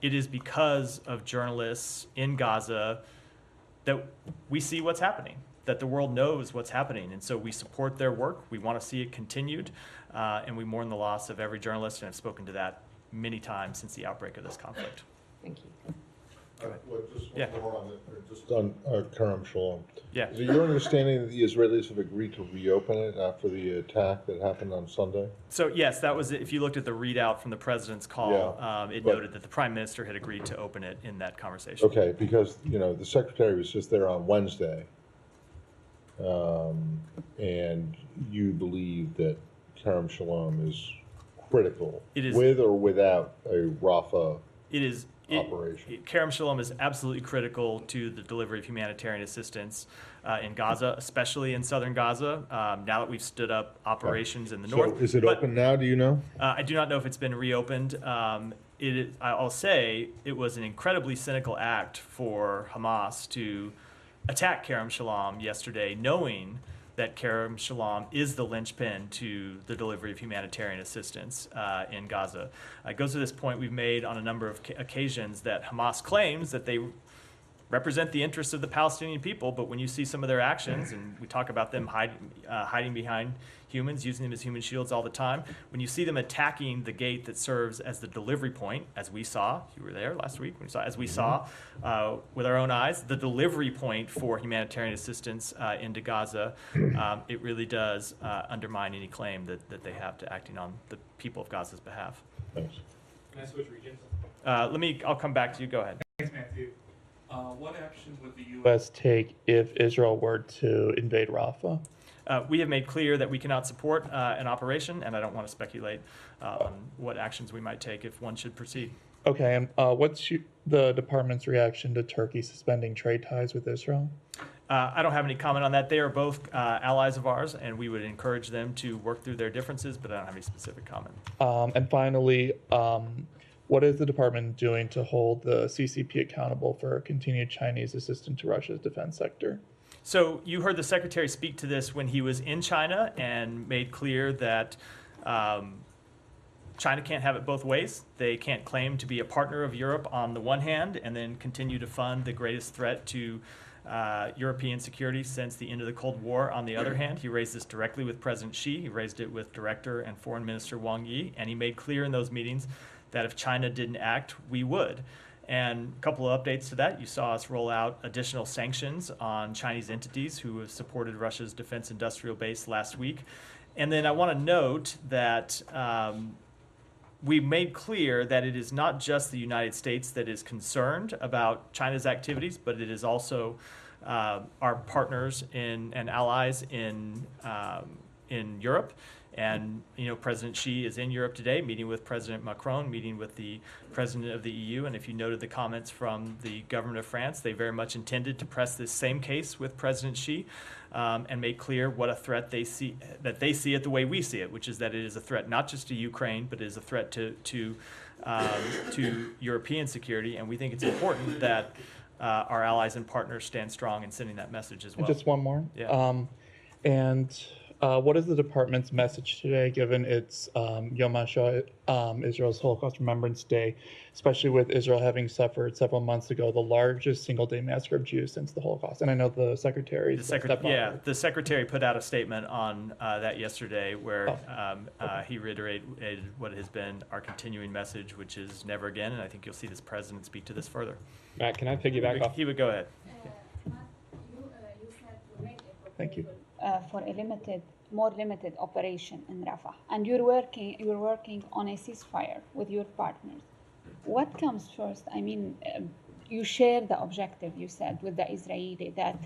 it is because of journalists in Gaza that we see what's happening, that the world knows what's happening. And so we support their work. We want to see it continued. And we mourn the loss of every journalist, and have spoken to that many times since the outbreak of this conflict. Thank you. Just Yeah. one more on just on Kerem Shalom. Yeah. Is it your understanding that the Israelis have agreed to reopen it after the attack that happened on Sunday? So yes, that was it. If you looked at the readout from the president's call, it but- noted that the prime minister had agreed to open it in that conversation. Okay, because, the secretary was just there on Wednesday. And you believe that Kerem Shalom is critical. It is- with or without a Rafah It is operation. Kerem Shalom is absolutely critical to the delivery of humanitarian assistance in Gaza, especially in southern Gaza. Now that we've stood up operations in the north, So is it But, open now, do you know? I do not know if it's been reopened. I'll say it was an incredibly cynical act for Hamas to attack Kerem Shalom yesterday, knowing that Kerem Shalom is the linchpin to the delivery of humanitarian assistance in Gaza. It goes to this point we've made on a number of occasions that Hamas claims that they represent the interests of the Palestinian people, but when you see some of their actions, and we talk about them hiding behind humans, using them as human shields all the time, when you see them attacking the gate that serves as the delivery point, as we saw, you were there last week, as we saw with our own eyes, the delivery point for humanitarian assistance into Gaza, it really does undermine any claim that they have to acting on the people of Gaza's behalf. Thanks. Can I switch regions? I'll come back to you. Go ahead. Thanks, Matthew. What action would the U.S. take if Israel were to invade Rafah? We have made clear that we cannot support an operation, and I don't want to speculate on what actions we might take if one should proceed. Okay, and what's the department's reaction to Turkey suspending trade ties with Israel? I don't have any comment on that. They are both allies of ours, and we would encourage them to work through their differences, but I don't have any specific comment. And finally, what is the department doing to hold the CCP accountable for continued Chinese assistance to Russia's defense sector? So you heard the secretary speak to this when he was in China and made clear that China can't have it both ways. They can't claim to be a partner of Europe on the one hand and then continue to fund the greatest threat to European security since the end of the Cold War on the other hand. He raised this directly with President Xi. He raised it with Director and Foreign Minister Wang Yi, and he made clear in those meetings that if China didn't act, we would. And a couple of updates to that. You saw us roll out additional sanctions on Chinese entities who have supported Russia's defense industrial base last week. And then I want to note that we made clear that it is not just the United States that is concerned about China's activities, but it is also our partners and allies in Europe. And, President Xi is in Europe today, meeting with President Macron, meeting with the president of the EU. And if you noted the comments from the government of France, they very much intended to press this same case with President Xi and make clear what a threat they see it the way we see it, which is that it is a threat not just to Ukraine, but it is a threat to European security. And we think it's important that our allies and partners stand strong in sending that message as well. And just one more. Yeah. What is the department's message today, given it's Yom HaShoah, Israel's Holocaust Remembrance Day, especially with Israel having suffered several months ago the largest single-day massacre of Jews since the Holocaust? And I know the secretary. The secretary put out a statement on that yesterday where he reiterated what has been our continuing message, which is never again. And I think you'll see this president speak to this further. Matt, can I piggyback off? He would go ahead. Thank you. For a more limited operation in Rafah, and you're working on a ceasefire with your partners. What comes first? I mean, you share the objective, you said, with the Israeli that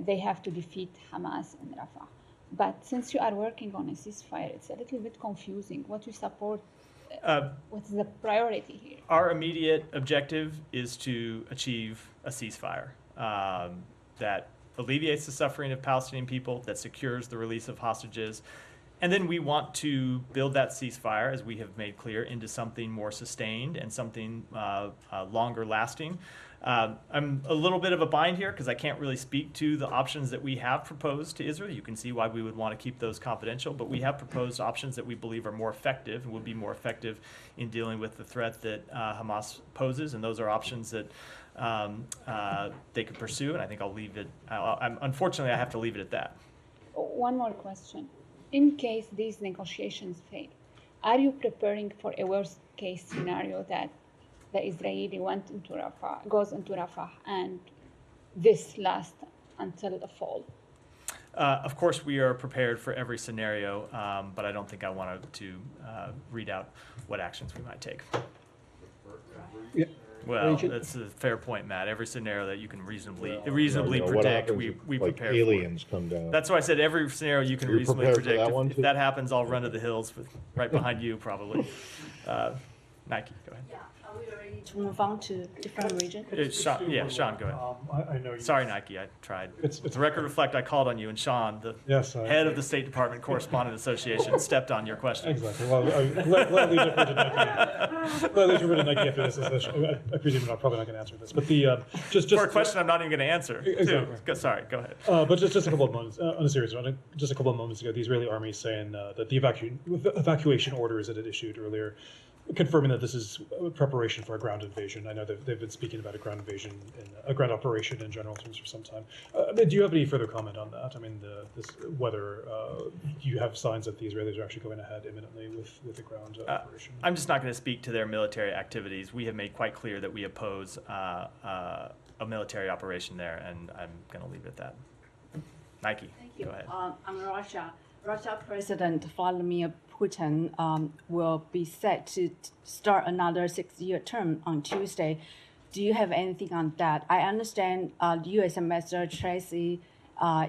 they have to defeat Hamas in Rafah. But since you are working on a ceasefire, it's a little bit confusing. What you support, what's the priority here? Our immediate objective is to achieve a ceasefire that alleviates the suffering of Palestinian people, that secures the release of hostages. And then we want to build that ceasefire, as we have made clear, into something more sustained and something longer lasting. I'm a little bit of a bind here because I can't really speak to the options that we have proposed to Israel. You can see why we would want to keep those confidential, but we have proposed options that we believe are more effective and would be more effective in dealing with the threat that Hamas poses, and those are options that they could pursue, and I think I'll leave it. Unfortunately, I have to leave it at that. One more question. In case these negotiations fail, are you preparing for a worst-case scenario that the Israeli goes into Rafah, and this lasts until the fall? Of course, we are prepared for every scenario, but I don't think I wanted to read out what actions we might take. Yeah. Well, Agent? that's a fair point, Matt. Every scenario that you can reasonably You know, predict, what happens we if, like, prepare aliens for. come down? That's why I said every scenario you can You're reasonably prepared for predict. that one If too? that happens, I'll run to the hills right behind you, probably. Nike, go ahead. Are we ready to move on to different region? Sean, go ahead. I know you. Sorry, Nike, I tried. It's The record reflect I called on you, and Sean, the head of the State Department Correspondent Association, stepped on your question. Exactly. Well, let me defer to Nike. Let me defer to Nike after this. I presume I'm probably not going to answer this, but the just for a question I'm not even going to answer. Exactly. Sorry, go ahead. But just a couple of moments on a serious note. Just a couple of moments ago, the Israeli army is saying that the evacuation orders that it issued earlier, confirming that this is preparation for a ground invasion. I know they've been speaking about a ground invasion, a ground operation in general terms for some time. Do you have any further comment on that? I mean, whether you have signs that the Israelis are actually going ahead imminently with a ground operation? I'm just not going to speak to their military activities. We have made quite clear that we oppose a military operation there, and I'm going to leave it at that. Nike, Thank you. go ahead. On Russia President Vladimir Putin will be set to start another 6-year term on Tuesday. Do you have anything on that? I understand U.S. Ambassador Tracy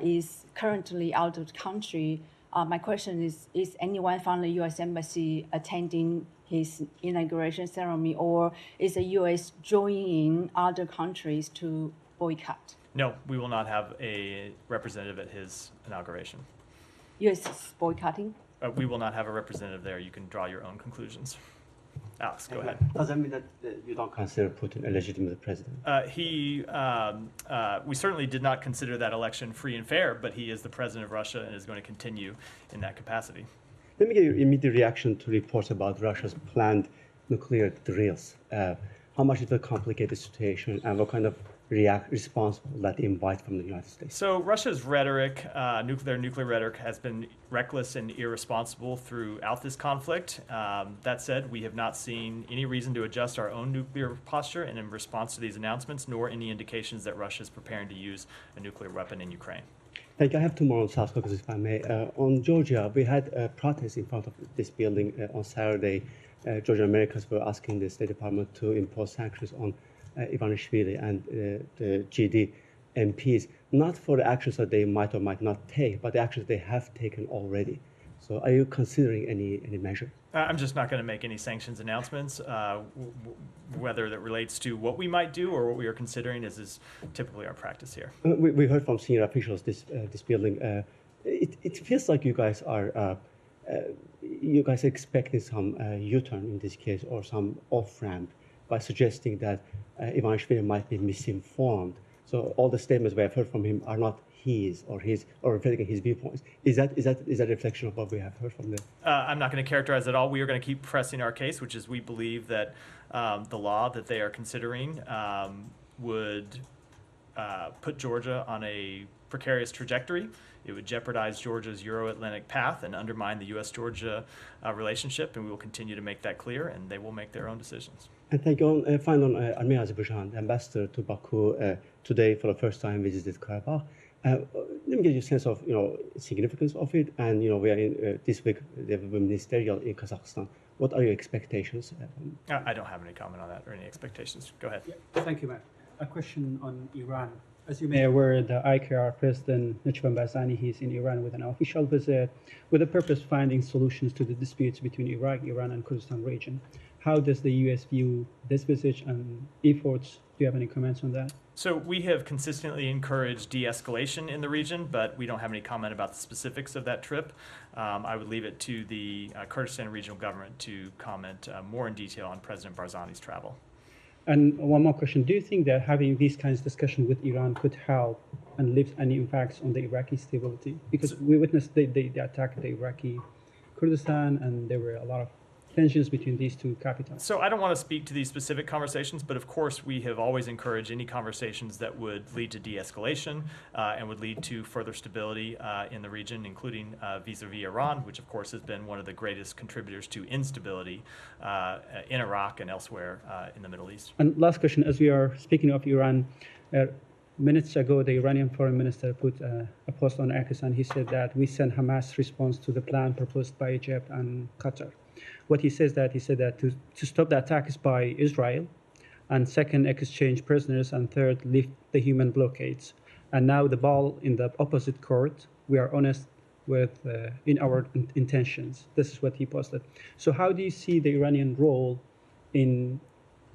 is currently out of the country. My question is anyone from the U.S. Embassy attending his inauguration ceremony, or is the U.S. joining other countries to boycott? No, we will not have a representative at his inauguration. U.S. is boycotting? We will not have a representative there. You can draw your own conclusions. Alex, go ahead. Does that mean that you don't consider Putin a legitimate president? We certainly did not consider that election free and fair, but he is the president of Russia and is going to continue in that capacity. Let me get your immediate reaction to reports about Russia's planned nuclear drills. How much it will complicate the situation, and what kind of response will that invite from the United States? So Russia's rhetoric, their nuclear rhetoric, has been reckless and irresponsible throughout this conflict. That said, we have not seen any reason to adjust our own nuclear posture and in response to these announcements, nor any indications that Russia is preparing to use a nuclear weapon in Ukraine. Thank you. I have two more on South Caucasus, if I may. On Georgia, we had a protest in front of this building on Saturday. Georgian Americans were asking the State Department to impose sanctions on Ivanishvili and the GD MPs, not for the actions that they might or might not take, but the actions they have taken already. So are you considering any measure? I'm just not going to make any sanctions announcements. Whether that relates to what we might do or what we are considering is typically our practice here. We heard from senior officials this building. It feels like you guys are expecting some U-turn in this case, or some off-ramp, by suggesting that Ivanishvili might be misinformed. So all the statements we have heard from him are not his or reflecting his viewpoints. Is that a reflection of what we have heard from them? I'm not going to characterize it all. We are going to keep pressing our case, which is we believe that the law that they are considering would put Georgia on a precarious trajectory. It would jeopardize Georgia's Euro-Atlantic path and undermine the U.S.-Georgia relationship, and we will continue to make that clear, and they will make their own decisions. And thank you. Finally, on Armenia Azerbaijan, the ambassador to Baku today for the first time visited Karabakh. Let me get you a sense of significance of it, and we are in this week they have a ministerial in Kazakhstan. What are your expectations? I don't have any comment on that or any expectations. Go ahead. Yeah. Thank you, Matt. A question on Iran. As you may be aware, the IKR President Najib Barzani, he's in Iran with an official visit with the purpose of finding solutions to the disputes between Iraq, Iran, and Kurdistan region. How does the U.S. view this visit and efforts? Do you have any comments on that? So we have consistently encouraged de-escalation in the region, but we don't have any comment about the specifics of that trip. I would leave it to the Kurdistan regional government to comment more in detail on President Barzani's travel. And one more question. Do you think that having these kinds of discussions with Iran could help and leave any impacts on the Iraqi stability? Because we witnessed they attacked the Iraqi Kurdistan, and there were a lot of tensions between these two capitals? So I don't want to speak to these specific conversations, but of course we have always encouraged any conversations that would lead to de-escalation and would lead to further stability in the region, including vis-a-vis Iran, which of course has been one of the greatest contributors to instability in Iraq and elsewhere in the Middle East. And last question, as we are speaking of Iran, minutes ago, the Iranian foreign minister put a post on X, and he said that we send Hamas response to the plan proposed by Egypt and Qatar. What he said that to stop the attacks by Israel, and second, exchange prisoners, and third, lift the human blockades. And now the ball in the opposite court. We are honest with in our intentions. This is what he posted. So how do you see the Iranian role in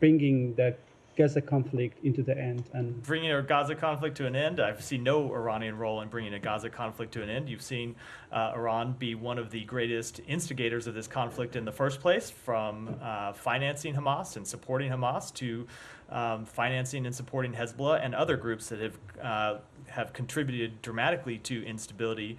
bringing the Gaza conflict into the end? And bringing a Gaza conflict to an end, I see no Iranian role in bringing a Gaza conflict to an end. You've seen Iran be one of the greatest instigators of this conflict in the first place, from financing Hamas and supporting Hamas to financing and supporting Hezbollah and other groups that have contributed dramatically to instability,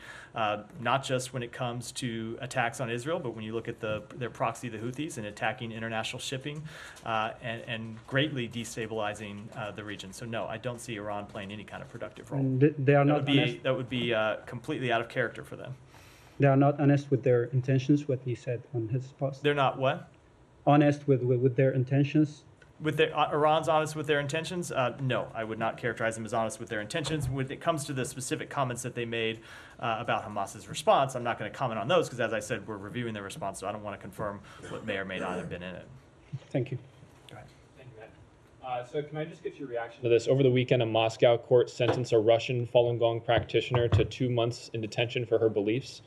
not just when it comes to attacks on Israel, but when you look at their proxy, the Houthis, and attacking international shipping and greatly destabilizing the region. So no, I don't see Iran playing any kind of productive role. And they are not that would be completely out of character for them. They are not honest with their intentions, what he said on his post. They're not what? Honest with their intentions. With Iran's honest with their intentions? No, I would not characterize them as honest with their intentions. When it comes to the specific comments that they made about Hamas's response, I'm not going to comment on those because, as I said, we're reviewing their response, so I don't want to confirm what may or may not have been in it. Thank you. Go ahead. Thank you, Matt. So can I just get your reaction to this? Over the weekend, a Moscow court sentenced a Russian Falun Gong practitioner to 2 months in detention for her beliefs.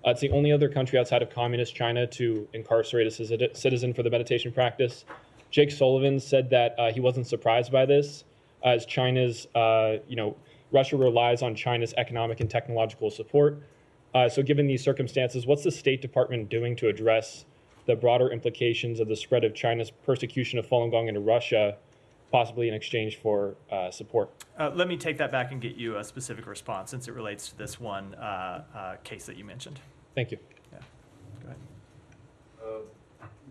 It's the only other country outside of communist China to incarcerate a citizen for the meditation practice. Jake Sullivan said that he wasn't surprised by this, as China's, Russia relies on China's economic and technological support. So given these circumstances, what's the State Department doing to address the broader implications of the spread of China's persecution of Falun Gong into Russia, possibly in exchange for support? Let me take that back and get you a specific response since it relates to this one case that you mentioned. Thank you. Yeah. Go ahead.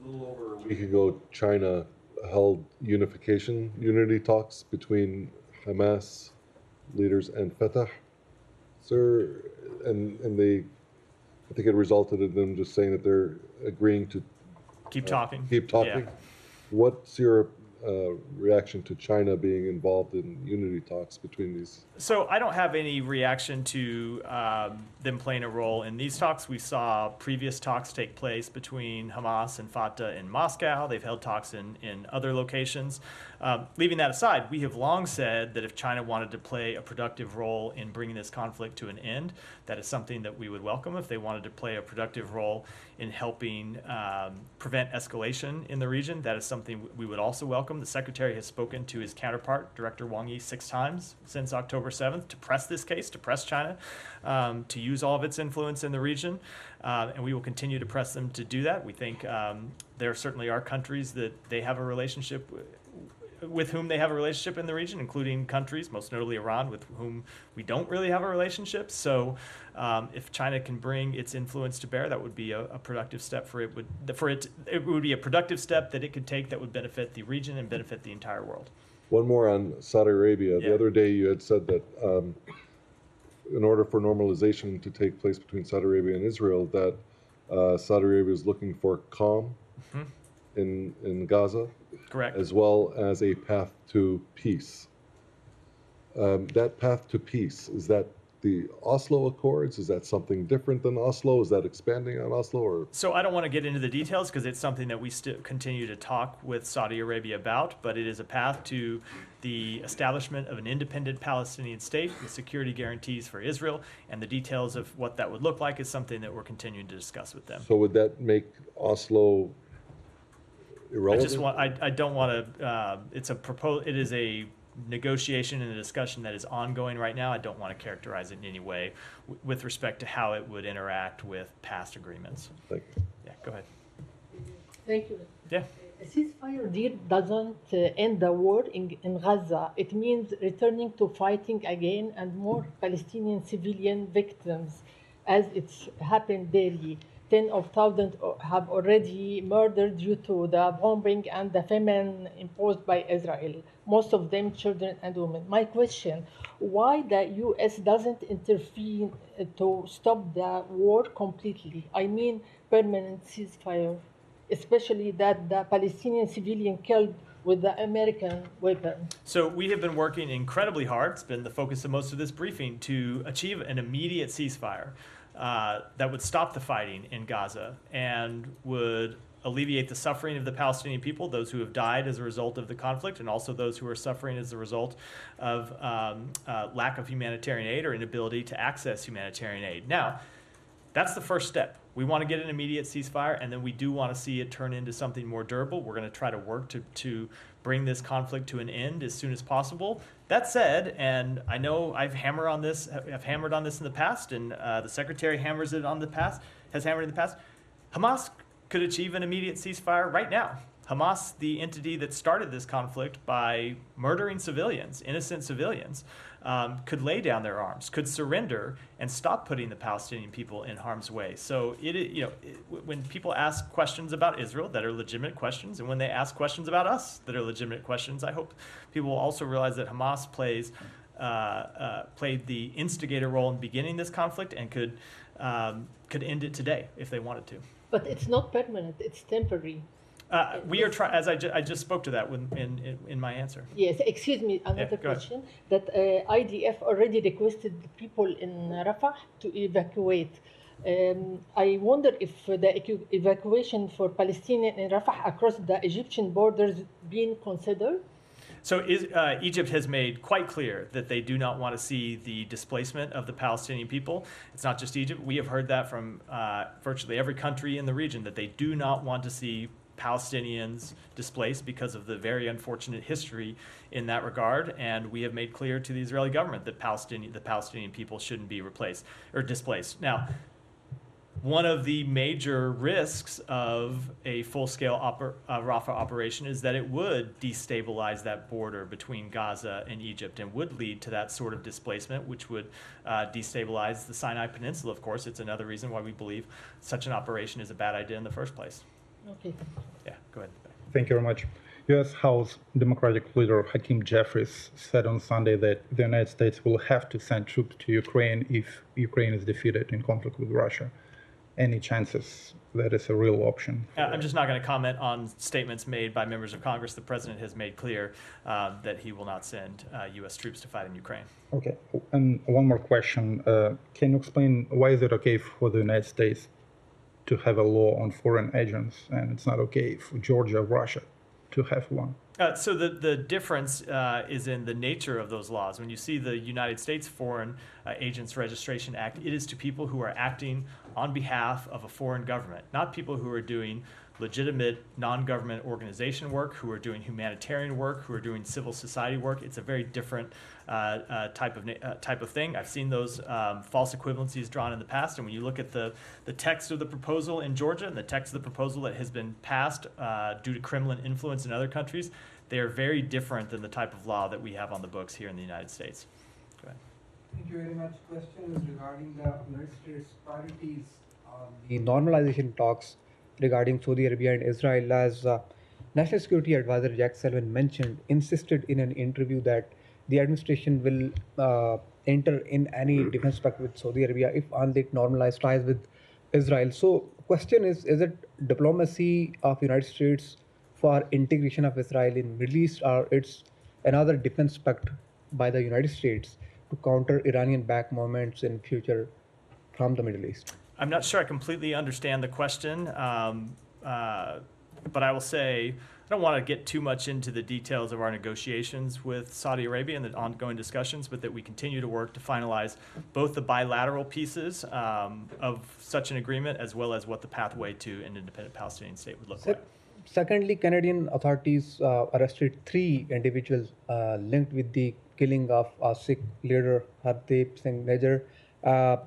A little over a week ago, China held unity talks between Hamas leaders and Fatah. Sir, and they, I think it resulted in them just saying that they're agreeing to keep talking. Yeah. What's your reaction to China being involved in unity talks between these? So I don't have any reaction to them playing a role in these talks. We saw previous talks take place between Hamas and Fatah in Moscow. They've held talks in other locations. Leaving that aside, we have long said that if China wanted to play a productive role in bringing this conflict to an end, that is something that we would welcome. If they wanted to play a productive role in helping prevent escalation in the region, that is something we would also welcome. The Secretary has spoken to his counterpart, Director Wang Yi, 6 times since October 7th to press this case, to press China, to use all of its influence in the region. And we will continue to press them to do that. We think there certainly are countries that they have a relationship with whom they have a relationship in the region, including countries, most notably Iran, with whom we don't really have a relationship. So if China can bring its influence to bear, that would be a productive step for it. It would be a productive step that it could take that would benefit the region and benefit the entire world. One more on Saudi Arabia. Yeah. The other day you had said that in order for normalization to take place between Saudi Arabia and Israel, that Saudi Arabia is looking for calm in Gaza. Correct. As well as a path to peace. That path to peace, is that the Oslo Accords? Is that something different than Oslo? Is that expanding on Oslo? Or? So I don't want to get into the details because it's something that we still continue to talk with Saudi Arabia about, but it is a path to the establishment of an independent Palestinian state with security guarantees for Israel, and the details of what that would look like is something that we're continuing to discuss with them. So would that make Oslo irrelevant? I don't want to, it is a negotiation and a discussion that is ongoing right now. I don't want to characterize it in any way with respect to how it would interact with past agreements. Thank you. Yeah, go ahead. Thank you. Yeah. A ceasefire deal doesn't end the war in Gaza. It means returning to fighting again and more Palestinian civilian victims, as it's happened daily. Tens of thousands have already murdered due to the bombing and the famine imposed by Israel, most of them children and women. My question, why the U.S. doesn't intervene to stop the war completely? I mean permanent ceasefire, especially that the Palestinian civilian killed with the American weapon. So we have been working incredibly hard, it's been the focus of most of this briefing, to achieve an immediate ceasefire that would stop the fighting in Gaza and would alleviate the suffering of the Palestinian people, those who have died as a result of the conflict, and also those who are suffering as a result of lack of humanitarian aid or inability to access humanitarian aid. Now, that's the first step. We want to get an immediate ceasefire, and then we do want to see it turn into something more durable. We're going to try to work to bring this conflict to an end as soon as possible. That said, and I know I've hammered on this in the past, and the Secretary has hammered it in the past, Hamas could achieve an immediate ceasefire right now. Hamas, the entity that started this conflict by murdering civilians, innocent civilians, could lay down their arms, could surrender, and stop putting the Palestinian people in harm's way. So when people ask questions about Israel that are legitimate questions, and when they ask questions about us that are legitimate questions, I hope people will also realize that Hamas played the instigator role in beginning this conflict and could end it today if they wanted to. But it's not permanent; it's temporary. We are trying, as I just spoke to that in my answer. Yes, excuse me, another question. That IDF already requested the people in Rafah to evacuate. I wonder if the evacuation for Palestinians in Rafah across the Egyptian borders being considered? So Egypt has made quite clear that they do not want to see the displacement of the Palestinian people. It's not just Egypt. We have heard that from virtually every country in the region, that they do not want to see Palestinians displaced because of the very unfortunate history in that regard, and we have made clear to the Israeli government that the Palestinian people shouldn't be replaced or displaced. Now, one of the major risks of a full-scale Rafah operation is that it would destabilize that border between Gaza and Egypt and would lead to that sort of displacement, which would destabilize the Sinai Peninsula, of course. It's another reason why we believe such an operation is a bad idea in the first place. Okay. Yeah, go ahead. Thank you very much. U.S. House Democratic leader Hakeem Jeffries said on Sunday that the United States will have to send troops to Ukraine if Ukraine is defeated in conflict with Russia. Any chances that is a real option? I'm just not going to comment on statements made by members of Congress. The president has made clear that he will not send U.S. troops to fight in Ukraine. Okay. And one more question. Can you explain why is it okay for the United States to have a law on foreign agents, and it's not okay for Georgia or Russia to have one? So the difference is in the nature of those laws. When you see the United States Foreign Agents Registration Act, it is to people who are acting on behalf of a foreign government, not people who are doing legitimate non-government organization work, who are doing humanitarian work, who are doing civil society work. It's a very different type of thing. I've seen those false equivalencies drawn in the past, and when you look at the text of the proposal in Georgia and the text of the proposal that has been passed due to Kremlin influence in other countries, they are very different than the type of law that we have on the books here in the United States. Go ahead. Thank you very much. Question is regarding the United States priorities on the normalization talks regarding Saudi Arabia and Israel. As National Security Advisor Jack Sullivan mentioned, insisted in an interview that the administration will enter in any defense pact with Saudi Arabia if only it normalized ties with Israel. So question is it diplomacy of United States for integration of Israel in Middle East, or it's another defense pact by the United States to counter Iranian-backed movements in future from the Middle East? I'm not sure I completely understand the question, but I will say I don't want to get too much into the details of our negotiations with Saudi Arabia and the ongoing discussions, but that we continue to work to finalize both the bilateral pieces of such an agreement as well as what the pathway to an independent Palestinian state would look like. Secondly, Canadian authorities arrested 3 individuals linked with the killing of Sikh leader Hardeep Singh Nijjar.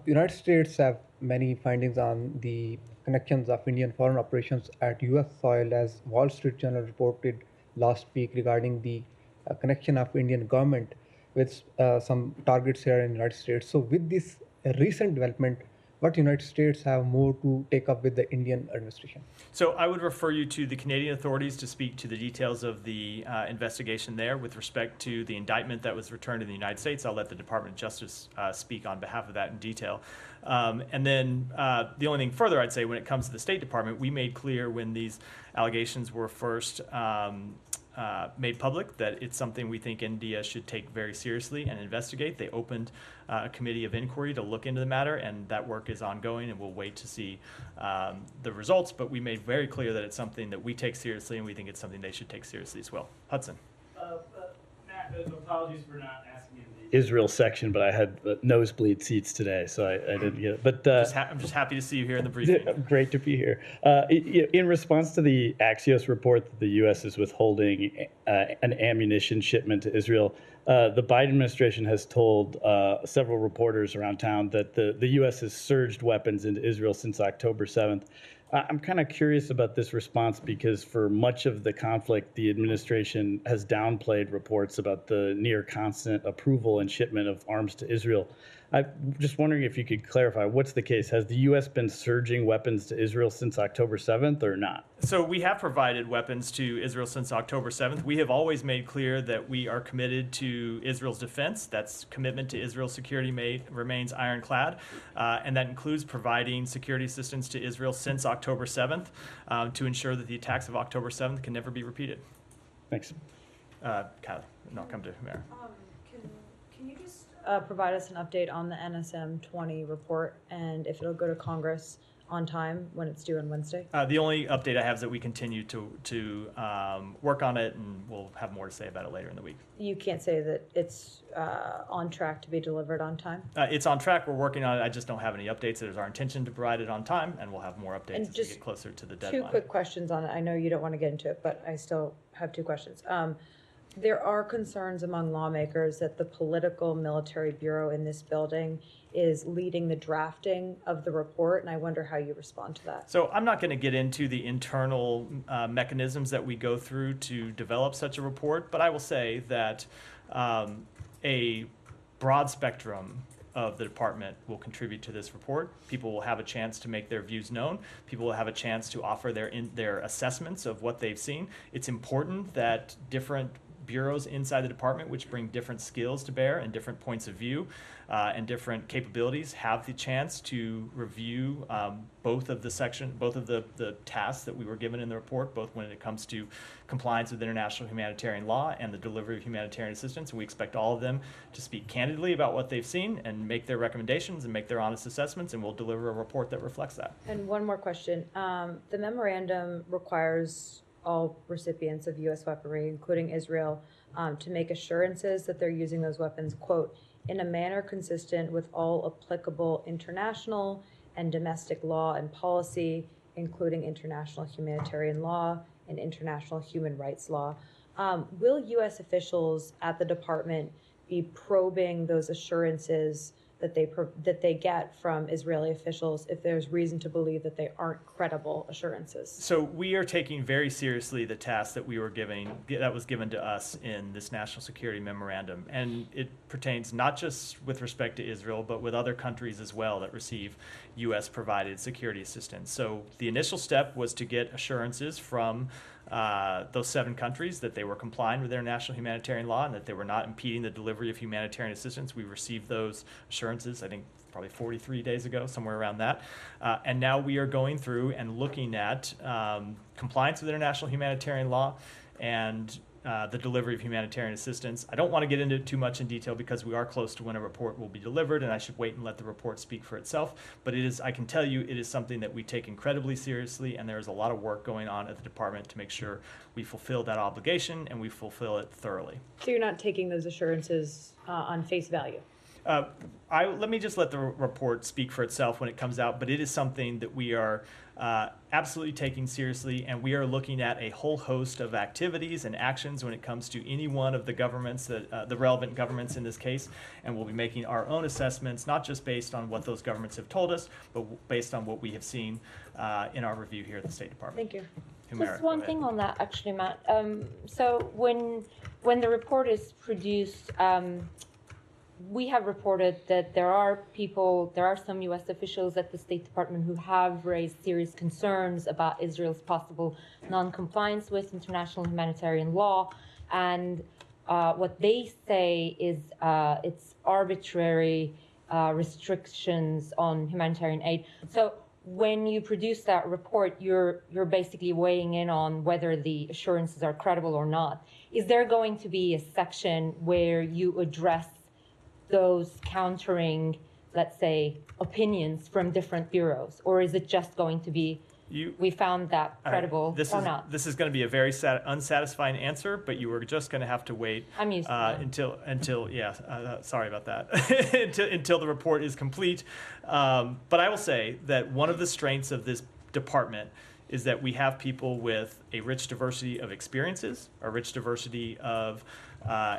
United States have many findings on the connections of Indian foreign operations at U.S. soil, as Wall Street Journal reported last week regarding the connection of Indian government with some targets here in the United States. So with this recent development, what United States have more to take up with the Indian administration? So I would refer you to the Canadian authorities to speak to the details of the investigation there with respect to the indictment that was returned in the United States. I'll let the Department of Justice speak on behalf of that in detail. And then the only thing further I'd say when it comes to the State Department, we made clear when these allegations were first made public that it's something we think India should take very seriously and investigate. They opened a committee of inquiry to look into the matter, and that work is ongoing, and we'll wait to see the results. But we made very clear that it's something that we take seriously, and we think it's something they should take seriously as well. Hudson. Matt, apologies for not asking in the Israel section, but I had nosebleed seats today, so I didn't get it. But I'm just happy to see you here in the briefing. Great to be here. In response to the Axios report that the U.S. is withholding an ammunition shipment to Israel, the Biden administration has told several reporters around town that the U.S. has surged weapons into Israel since October 7th. I'm kind of curious about this response because for much of the conflict, the administration has downplayed reports about the near constant approval and shipment of arms to Israel. I'm just wondering if you could clarify what's the case. Has the U.S. been surging weapons to Israel since October 7th or not? So we have provided weapons to Israel since October 7th. We have always made clear that we are committed to Israel's defense. That's commitment to Israel's security remains ironclad, and that includes providing security assistance to Israel since October 7th to ensure that the attacks of October 7th can never be repeated. Thanks. Kylie, and I'll come to Humera. Can you just provide us an update on the NSM 20 report and if it'll go to Congress on time when it's due on Wednesday? The only update I have is that we continue to work on it, and we'll have more to say about it later in the week. You can't say that it's on track to be delivered on time? It's on track. We're working on it. I just don't have any updates. It is our intention to provide it on time, and we'll have more updates as we get closer to the deadline. Two quick questions on it. I know you don't want to get into it, but I still have two questions. There are concerns among lawmakers that the political military bureau in this building is leading the drafting of the report, and I wonder how you respond to that. So I'm not going to get into the internal mechanisms that we go through to develop such a report, but I will say that a broad spectrum of the department will contribute to this report. People will have a chance to make their views known. People will have a chance to offer their assessments of what they've seen. It's important that different bureaus inside the department, which bring different skills to bear and different points of view and different capabilities, have the chance to review both of the tasks that we were given in the report, both when it comes to compliance with international humanitarian law and the delivery of humanitarian assistance. We expect all of them to speak candidly about what they've seen and make their recommendations and make their honest assessments, and we'll deliver a report that reflects that. And one more question. The memorandum requires all recipients of U.S. weaponry, including Israel, to make assurances that they're using those weapons, quote, in a manner consistent with all applicable international and domestic law and policy, including international humanitarian law and international human rights law. Will U.S. officials at the department be probing those assurances that they get from Israeli officials if there's reason to believe that they aren't credible assurances? So we are taking very seriously the task that was given to us in this national security memorandum, and it pertains not just with respect to Israel, but with other countries as well that receive U.S. provided security assistance. So the initial step was to get assurances from those 7 countries that they were complying with international humanitarian law and that they were not impeding the delivery of humanitarian assistance. We received those assurances, I think, probably 43 days ago, somewhere around that. And now we are going through and looking at compliance with international humanitarian law and the delivery of humanitarian assistance. I don't want to get into too much in detail because we are close to when a report will be delivered, and I should wait and let the report speak for itself. But I can tell you, it is something that we take incredibly seriously, and there's a lot of work going on at the department to make sure we fulfill that obligation and we fulfill it thoroughly. So you're not taking those assurances on face value? Let me just let the report speak for itself when it comes out, but it is something that we are absolutely taking seriously, and we are looking at a whole host of activities and actions when it comes to any one of the governments, the relevant governments in this case, and we'll be making our own assessments, not just based on what those governments have told us, but based on what we have seen in our review here at the State Department. Thank you. Humera, just one thing on that, actually, Matt. So when the report is produced, we have reported that there are some U.S. officials at the State Department who have raised serious concerns about Israel's possible non-compliance with international humanitarian law, and what they say is it's arbitrary restrictions on humanitarian aid. So when you produce that report, you're basically weighing in on whether the assurances are credible or not. Is there going to be a section where you address those countering, let's say, opinions from different bureaus, or is it just going to be we found that credible or not? This is going to be a very unsatisfying answer, but you were just going to have to wait. I'm used to until sorry about that. until the report is complete. But I will say that one of the strengths of this department is that we have people with a rich diversity of experiences, a rich diversity of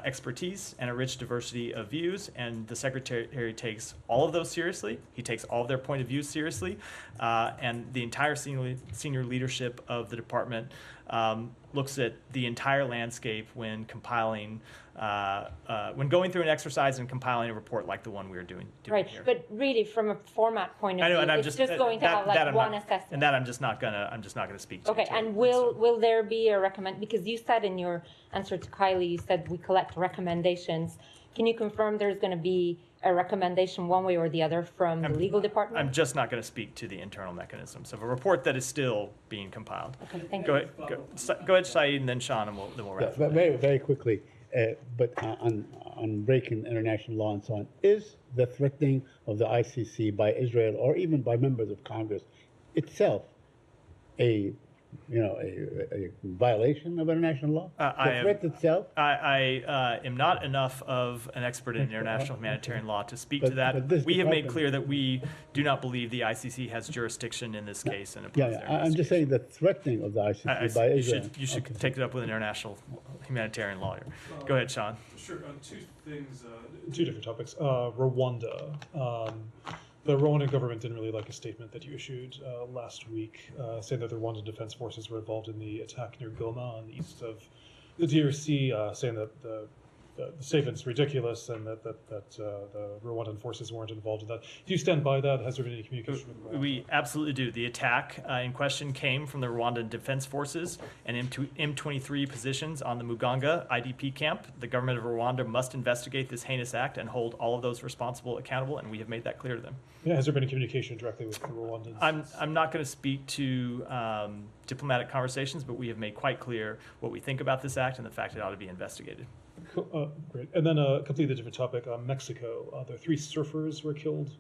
expertise, and a rich diversity of views, and the Secretary takes all of those seriously. He takes all of their point of view seriously, and the entire senior leadership of the department looks at the entire landscape when compiling, when going through an exercise and compiling a report like the one we are doing right, here. But really, from a format point of view, it's just going to have like one assessment. And that I'm just not gonna speak to. Okay, and will there be a recommend? Because you said in your answer to Kylie, you said we collect recommendations. Can you confirm there's going to be a recommendation one way or the other from the legal department? I'm just not going to speak to the internal mechanisms of a report that is still being compiled. Okay, thank you. Go ahead, Saeed, and then Sean, and we'll wrap. Yeah, very, very quickly, but on breaking international law and so on, is the threatening of the ICC by Israel or even by members of Congress itself a violation of international law? The threat itself? I am not enough of an expert in international humanitarian law to speak to that. We have made clear that we do not believe the ICC has jurisdiction in this case. And I'm just saying the threatening of the ICC by Israel. You should take it up with an international humanitarian lawyer. Go ahead, Sean. Sure. Two things, two different topics. Rwanda. The Rwandan government didn't really like a statement that you issued last week, saying that the Rwandan Defense Forces were involved in the attack near Goma on the east of the DRC, saying that the statement's ridiculous and that the Rwandan forces weren't involved in that. Do you stand by that? Has there been any communication with Rwanda? We absolutely do. The attack in question came from the Rwandan Defense Forces and M23 positions on the Muganga IDP camp. The government of Rwanda must investigate this heinous act and hold all of those responsible accountable, and we have made that clear to them. Yeah, has there been a communication directly with the Rwandans? I'm not going to speak to diplomatic conversations, but we have made quite clear what we think about this act and the fact it ought to be investigated. Great. And then a completely different topic. Mexico. There 3 surfers were killed.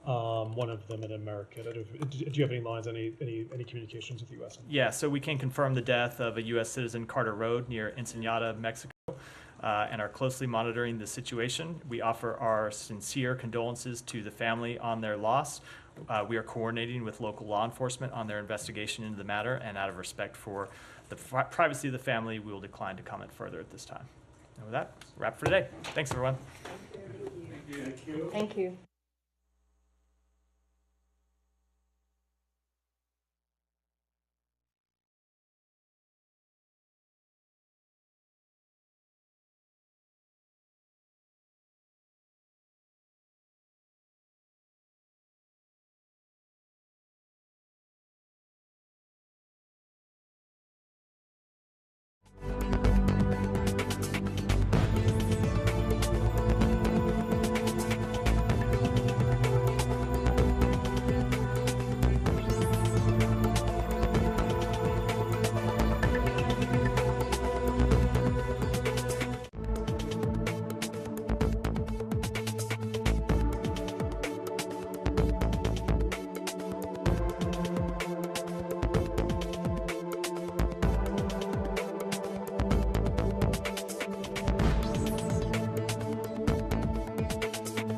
One of them in America. Do you have any lines, any communications with the U.S.? Yeah. So we can confirm the death of a U.S. citizen, Carter Road, near Ensenada, Mexico, and are closely monitoring the situation. We offer our sincere condolences to the family on their loss. We are coordinating with local law enforcement on their investigation into the matter, and out of respect for the privacy of the family, we will decline to comment further at this time. And with that, wrap for today. Thanks, everyone. Thank you.